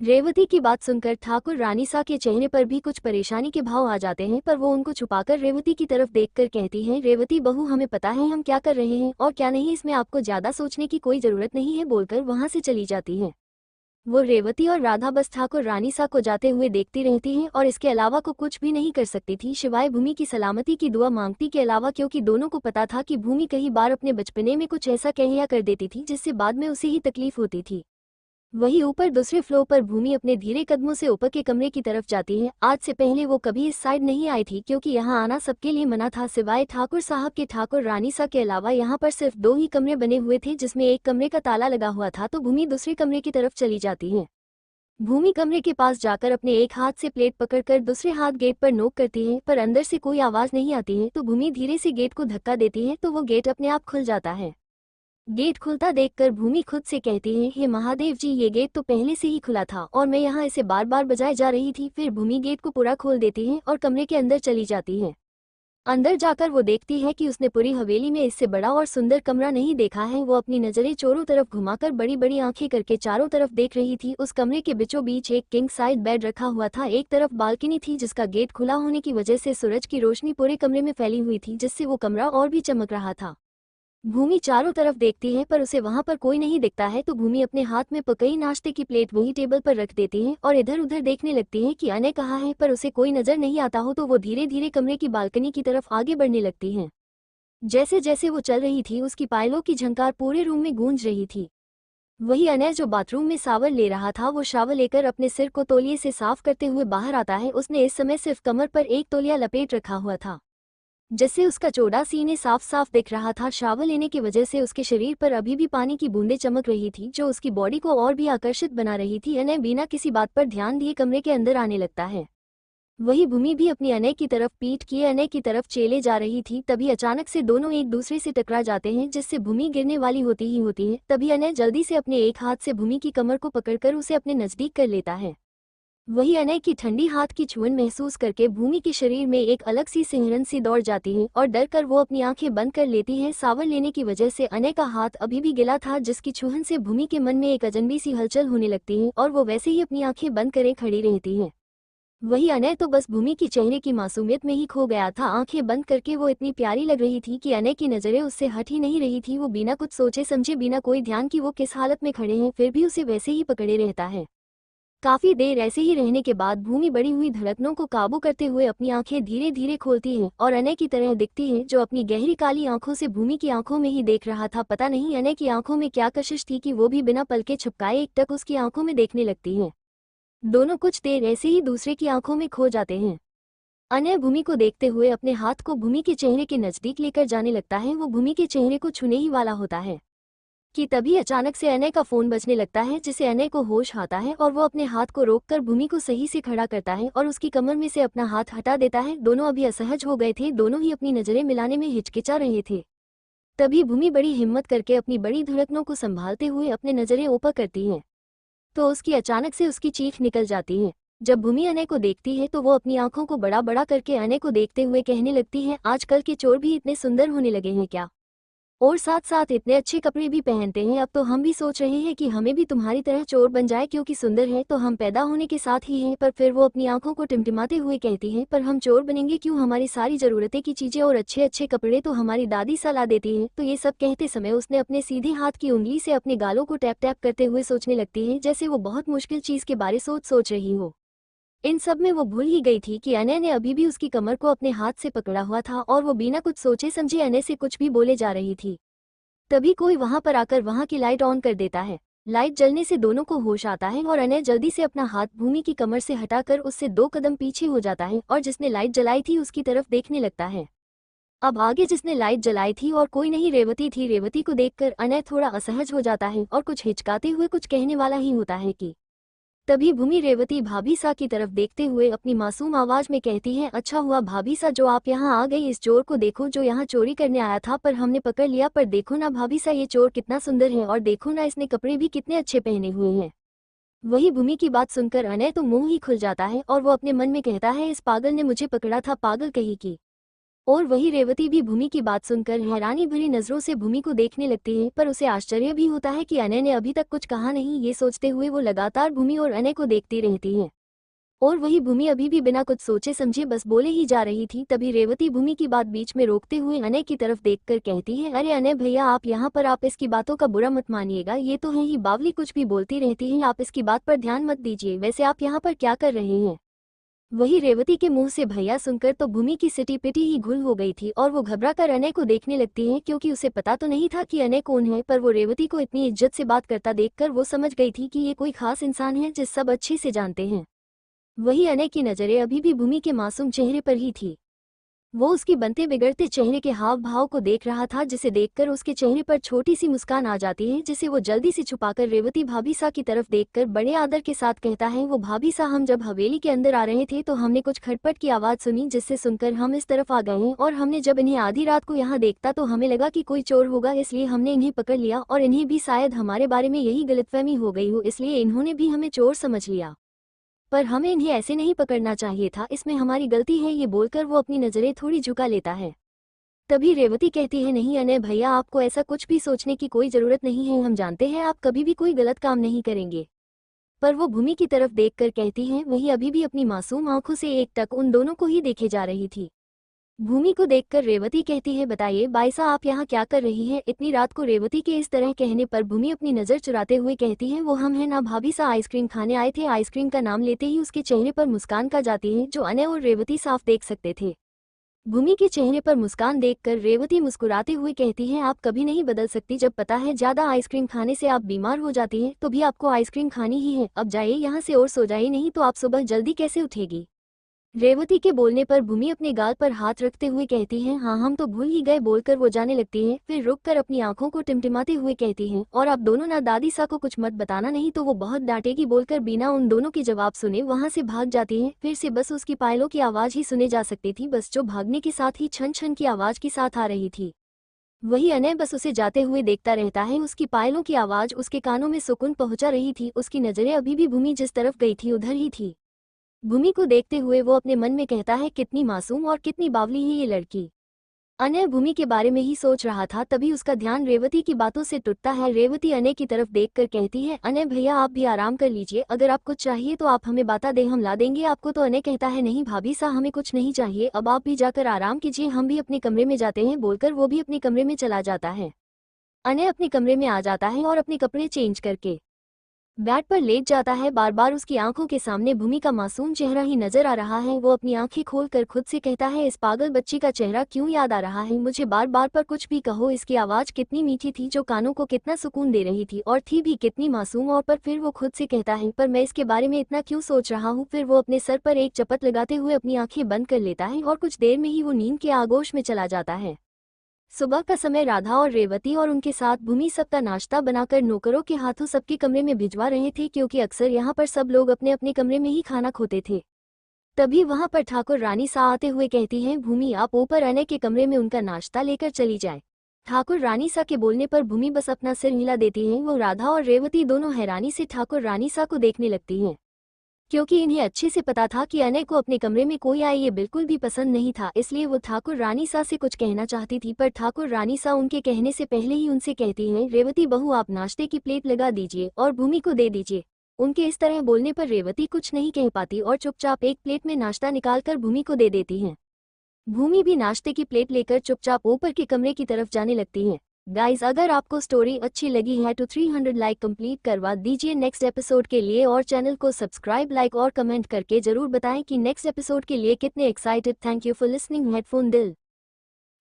रेवती की बात सुनकर ठाकुर रानी सा के चेहरे पर भी कुछ परेशानी के भाव आ जाते हैं, पर वो उनको छुपाकर रेवती की तरफ देखकर कहती हैं, रेवती बहू हमें पता है हम क्या कर रहे हैं और क्या नहीं, इसमें आपको ज्यादा सोचने की कोई जरूरत नहीं है, बोलकर वहां से चली जाती हैं। वो रेवती और राधा बस ठाकुर रानी सा को जाते हुए देखती रहती हैं और इसके अलावा को कुछ भी नहीं कर सकती थी, सिवाय भूमि की सलामती की दुआ मांगती के अलावा, क्योंकि दोनों को पता था कि भूमि कई बार अपने बचपने में कुछ ऐसा कह या कर देती थी जिससे बाद में उसे ही तकलीफ होती थी। वहीं ऊपर दूसरे फ्लोर पर भूमि अपने धीरे कदमों से ऊपर के कमरे की तरफ जाती है। आज से पहले वो कभी इस साइड नहीं आई थी, क्योंकि यहाँ आना सबके लिए मना था, सिवाय ठाकुर साहब के ठाकुर रानी सा के अलावा। यहाँ पर सिर्फ 2 ही कमरे बने हुए थे, जिसमें एक कमरे का ताला लगा हुआ था, तो भूमि दूसरे कमरे की तरफ चली जाती है। भूमि कमरे के पास जाकर अपने एक हाथ से प्लेट पकड़कर दूसरे हाथ गेट पर नोक करती है, पर अंदर से कोई आवाज नहीं आती है। तो भूमि धीरे से गेट को धक्का देती है, तो वो गेट अपने आप खुल जाता है। गेट खुलता देखकर भूमि खुद से कहती है, हे महादेव जी, ये गेट तो पहले से ही खुला था और मैं यहाँ इसे बार बार बजाए जा रही थी। फिर भूमि गेट को पूरा खोल देती है और कमरे के अंदर चली जाती है। अंदर जाकर वो देखती है कि उसने पूरी हवेली में इससे बड़ा और सुंदर कमरा नहीं देखा है। वो अपनी नजरें चारों तरफ घुमाकर बड़ी बड़ी आंखें करके चारों तरफ देख रही थी। उस कमरे के बीचों बीच एक किंग साइज बेड रखा हुआ था, एक तरफ बालकनी थी जिसका गेट खुला होने की वजह से सूरज की रोशनी पूरे कमरे में फैली हुई थी, जिससे वो कमरा और भी चमक रहा था। भूमि चारों तरफ देखती है पर उसे वहां पर कोई नहीं दिखता है, तो भूमि अपने हाथ में पकई नाश्ते की प्लेट वही टेबल पर रख देती है और इधर उधर देखने लगती है कि अनय कहाँ है, पर उसे कोई नजर नहीं आता हो तो वो धीरे धीरे कमरे की बालकनी की तरफ आगे बढ़ने लगती है। जैसे जैसे वो चल रही थी उसकी पायलों की झंकार पूरे रूम में गूंज रही थी। वही अनय जो बाथरूम में शावर ले रहा था, वो शावर लेकर अपने सिर को तौलिए से साफ करते हुए बाहर आता है। उसने इस समय सिर्फ कमर पर एक तौलिया लपेट रखा हुआ था, जिससे उसका चौड़ा सीने साफ साफ दिख रहा था। शावर लेने की वजह से उसके शरीर पर अभी भी पानी की बूंदें चमक रही थी, जो उसकी बॉडी को और भी आकर्षित बना रही थी। अनय बिना किसी बात पर ध्यान दिए कमरे के अंदर आने लगता है। वही भूमि भी अपनी अनय की तरफ पीठ किए अनय की तरफ चले जा रही थी। तभी अचानक से दोनों एक दूसरे से टकरा जाते हैं, जिससे भूमि गिरने वाली होती है। तभी अनय जल्दी से अपने एक हाथ से भूमि की कमर को पकड़कर उसे अपने नजदीक कर लेता है। वही अनय की ठंडी हाथ की छुअन महसूस करके भूमि के शरीर में एक अलग सी सिहरन सी दौड़ जाती है और डर कर वो अपनी आंखें बंद कर लेती है। सावर लेने की वजह से अनय का हाथ अभी भी गिला था, जिसकी छुहन से भूमि के मन में एक अजनबी सी हलचल होने लगती है और वो वैसे ही अपनी आंखें बंद करे खड़ी रहती है। वही अनय तो बस भूमि की चेहरे की मासूमियत में ही खो गया था। आंखें बंद करके वो इतनी प्यारी लग रही थी कि अनय की नजरें उससे हट ही नहीं रही थी। वो बिना कुछ सोचे समझे, बिना कोई ध्यान कि वो किस हालत में खड़े हैं, फिर भी उसे वैसे ही पकड़े रहता है। काफी देर ऐसे ही रहने के बाद भूमि बढ़ी हुई धड़कनों को काबू करते हुए अपनी आंखें धीरे धीरे खोलती है और अनय की तरह दिखती है, जो अपनी गहरी काली आंखों से भूमि की आंखों में ही देख रहा था। पता नहीं अनय की आंखों में क्या कशिश थी कि वो भी बिना पलके झपकाए एकटक उसकी आंखों में देखने लगती है। दोनों कुछ देर ऐसे ही दूसरे की आंखों में खो जाते हैं। अनय भूमि को देखते हुए अपने हाथ को भूमि के चेहरे के नजदीक लेकर जाने लगता है। वो भूमि के चेहरे को छूने ही वाला होता है कि तभी अचानक से अनय का फोन बजने लगता है, जिससे अनय को होश आता है और वो अपने हाथ को रोककर भूमि को सही से खड़ा करता है और उसकी कमर में से अपना हाथ हटा देता है। दोनों अभी असहज हो गए थे, दोनों ही अपनी नजरें मिलाने में हिचकिचा रहे थे। तभी भूमि बड़ी हिम्मत करके अपनी बड़ी धड़कनों को संभालते हुए अपने नजरें ऊपर करती है, तो उसकी अचानक से उसकी चीख निकल जाती है। जब भूमि अनय को देखती है तो वो अपनी आंखों को बड़ा बड़ा करके अनय को देखते हुए कहने लगती है, आजकल के चोर भी इतने सुंदर होने लगे हैं क्या? और साथ साथ इतने अच्छे कपड़े भी पहनते हैं। अब तो हम भी सोच रहे हैं कि हमें भी तुम्हारी तरह चोर बन जाए, क्योंकि सुंदर है तो हम पैदा होने के साथ ही हैं। पर फिर वो अपनी आंखों को टिमटिमाते हुए कहती है, पर हम चोर बनेंगे क्यों? हमारी सारी जरूरतें की चीजें और अच्छे अच्छे कपड़े तो हमारी दादी सा ला देती है। तो ये सब कहते समय उसने अपने सीधे हाथ की उंगली से अपने गालों को टैप टैप करते हुए सोचने लगती है, जैसे वो बहुत मुश्किल चीज के बारे सोच रही हो। इन सब में वो भूल ही गई थी कि अनय ने अभी भी उसकी कमर को अपने हाथ से पकड़ा हुआ था और वो बिना कुछ सोचे समझे अनय से कुछ भी बोले जा रही थी। तभी कोई वहां पर आकर वहां की लाइट ऑन कर देता है। लाइट जलने से दोनों को होश आता है और अनय जल्दी से अपना हाथ भूमि की कमर से हटाकर उससे 2 कदम पीछे हो जाता है और जिसने लाइट जलाई थी उसकी तरफ देखने लगता है। अब आगे जिसने लाइट जलाई थी और कोई नहीं, रेवती थी। रेवती को देखकर अनय थोड़ा असहज हो जाता है और कुछ हिचकाते हुए कुछ कहने वाला ही होता है कि तभी भूमि रेवती भाभी सा की तरफ देखते हुए अपनी मासूम आवाज में कहती है, अच्छा हुआ भाभी सा जो आप यहाँ आ गई। इस चोर को देखो जो यहाँ चोरी करने आया था, पर हमने पकड़ लिया। पर देखो ना भाभी सा, ये चोर कितना सुंदर है और देखो ना इसने कपड़े भी कितने अच्छे पहने हुए हैं। वही भूमि की बात सुनकर अनय तो मुंह ही खुल जाता है और वो अपने मन में कहता है, इस पागल ने मुझे पकड़ा था, पागल कही की। और वही रेवती भी भूमि की बात सुनकर हैरानी भरी नजरों से भूमि को देखने लगती है, पर उसे आश्चर्य भी होता है कि अनय ने अभी तक कुछ कहा नहीं। ये सोचते हुए वो लगातार भूमि और अनय को देखती रहती है और वही भूमि अभी भी बिना कुछ सोचे समझे बस बोले ही जा रही थी। तभी रेवती भूमि की बात बीच में रोकते हुए अनय की तरफ देखकर कहती है, अरे अनय भैया, आप यहाँ पर, आप इसकी बातों का बुरा मत मानिएगा, ये तो है ही बावली, कुछ भी बोलती रहती है, आप इसकी बात पर ध्यान मत दीजिए। वैसे आप यहाँ पर क्या कर रहे हैं? वही रेवती के मुंह से भैया सुनकर तो भूमि की सिटी पिटी ही घुल हो गई थी और वो घबरा कर अनय को देखने लगती है, क्योंकि उसे पता तो नहीं था कि अनय कौन है। पर वो रेवती को इतनी इज्जत से बात करता देखकर वो समझ गई थी कि ये कोई खास इंसान है जिस सब अच्छे से जानते हैं। वही अनय की नजरें अभी भी भूमि के मासूम चेहरे पर ही थी। वो उसकी बनते बिगड़ते चेहरे के हाव भाव को देख रहा था, जिसे देखकर उसके चेहरे पर छोटी सी मुस्कान आ जाती है, जिसे वो जल्दी से छुपाकर रेवती भाभी सा की तरफ देखकर बड़े आदर के साथ कहता है, वो भाभी सा, हम जब हवेली के अंदर आ रहे थे तो हमने कुछ खटपट की आवाज सुनी, जिससे सुनकर हम इस तरफ आ गए हैं और हमने जब इन्हें आधी रात को यहाँ देखता तो हमें लगा कि कोई चोर होगा, इसलिए हमने इन्हें पकड़ लिया और इन्हें भी शायद हमारे बारे में यही गलतफहमी हो गई हो, इसलिए इन्होंने भी हमें चोर समझ लिया। पर हमें इन्हें ऐसे नहीं पकड़ना चाहिए था, इसमें हमारी गलती है। ये बोलकर वो अपनी नजरें थोड़ी झुका लेता है। तभी रेवती कहती है, नहीं अनय भैया, आपको ऐसा कुछ भी सोचने की कोई जरूरत नहीं है, हम जानते हैं आप कभी भी कोई गलत काम नहीं करेंगे। पर वो भूमि की तरफ देखकर कहती है, वही अभी भी अपनी मासूम आंखों से एकटक उन दोनों को ही देखे जा रही थी। भूमि को देखकर रेवती कहती है, बताइए बाईसा आप यहाँ क्या कर रही हैं? इतनी रात को रेवती के इस तरह कहने पर भूमि अपनी नज़र चुराते हुए कहती है, वो हम हैं ना भाभी सा, आइसक्रीम खाने आए थे। आइसक्रीम का नाम लेते ही उसके चेहरे पर मुस्कान का जाती है जो अनय और रेवती साफ देख सकते थे। भूमि के चेहरे पर मुस्कान देखकर रेवती मुस्कुराते हुए कहती है, आप कभी नहीं बदल सकती। जब पता है ज्यादा आइसक्रीम खाने से आप बीमार हो जाती हैं तो भी आपको आइसक्रीम खानी ही है। अब जाइए यहाँ से और सो जाइए, नहीं तो आप सुबह जल्दी कैसे उठेगी? रेवती के बोलने पर भूमि अपने गाल पर हाथ रखते हुए कहती है, हाँ हम तो भूल ही गए, बोलकर वो जाने लगती है। फिर रुककर अपनी आंखों को टिमटिमाते हुए कहती है, और आप दोनों ना दादी सा को कुछ मत बताना, नहीं तो वो बहुत डांटेगी। बोलकर बिना उन दोनों के जवाब सुने वहां से भाग जाती है। फिर से बस उसकी पायलों की आवाज ही सुने जा सकती थी, बस जो भागने के साथ ही छन छन की आवाज के साथ आ रही थी। वही अनय बस उसे जाते हुए देखता रहता है। उसकी पायलों की आवाज उसके कानों में सुकून पहुंचा रही थी। उसकी नजरें अभी भी भूमि जिस तरफ गई थी उधर ही थी। भूमि को देखते हुए वो अपने मन में कहता है, कितनी मासूम और कितनी बावली है ये लड़की। अनय भूमि के बारे में ही सोच रहा था, तभी उसका ध्यान रेवती की बातों से टूटता है। रेवती अनय की तरफ देखकर कहती है, अनय भैया आप भी आराम कर लीजिए, अगर आप कुछ चाहिए तो आप हमें बता दें, हम ला देंगे आपको। तो अनय कहता है, नहीं भाभी सा हमें कुछ नहीं चाहिए, अब आप भी जाकर आराम कीजिए, हम भी अपने कमरे में जाते हैं। बोलकर वो भी अपने कमरे में चला जाता है। अनय अपने कमरे में आ जाता है और अपने कपड़े चेंज करके बेड पर लेट जाता है। बार बार उसकी आंखों के सामने भूमि का मासूम चेहरा ही नजर आ रहा है। वो अपनी आंखें खोलकर खुद से कहता है, इस पागल बच्ची का चेहरा क्यों याद आ रहा है मुझे बार बार, पर कुछ भी कहो। इसकी आवाज कितनी मीठी थी जो कानों को कितना सुकून दे रही थी, और थी भी कितनी मासूम। और पर फिर वो खुद से कहता है, पर मैं इसके बारे में इतना क्यों सोच रहा हूँ। फिर वो अपने सर पर एक चपत लगाते हुए अपनी आंखें बंद कर लेता है और कुछ देर में ही वो नींद के आगोश में चला जाता है। सुबह का समय राधा और रेवती और उनके साथ भूमि सबका नाश्ता बनाकर नौकरों के हाथों सबके कमरे में भिजवा रहे थे, क्योंकि अक्सर यहाँ पर सब लोग अपने अपने कमरे में ही खाना खोते थे। तभी वहां पर ठाकुर रानी सा आते हुए कहती हैं, भूमि आप ऊपर अनय के कमरे में उनका नाश्ता लेकर चली जाए। ठाकुर रानी सा के बोलने पर भूमि बस अपना सिर हिला देती है। वो राधा और रेवती दोनों हैरानी से ठाकुर रानी सा को देखने लगती हैं, क्योंकि इन्हें अच्छे से पता था कि अनय को अपने कमरे में कोई आए ये बिल्कुल भी पसंद नहीं था। इसलिए वो ठाकुर रानी सा से कुछ कहना चाहती थी, पर ठाकुर रानी सा उनके कहने से पहले ही उनसे कहती हैं, रेवती बहू आप नाश्ते की प्लेट लगा दीजिए और भूमि को दे दीजिए। उनके इस तरह बोलने पर रेवती कुछ नहीं कह पाती और चुपचाप एक प्लेट में नाश्ता निकालकर भूमि को दे देती हैं। भूमि भी नाश्ते की प्लेट लेकर चुपचाप ऊपर के कमरे की तरफ जाने लगती हैं। गाइज अगर आपको स्टोरी अच्छी लगी है तो 300 लाइक कंप्लीट करवा दीजिए नेक्स्ट एपिसोड के लिए, और चैनल को सब्सक्राइब, लाइक और कमेंट करके जरूर बताएं कि नेक्स्ट एपिसोड के लिए कितने excited. Thank you for listening headphone दिल।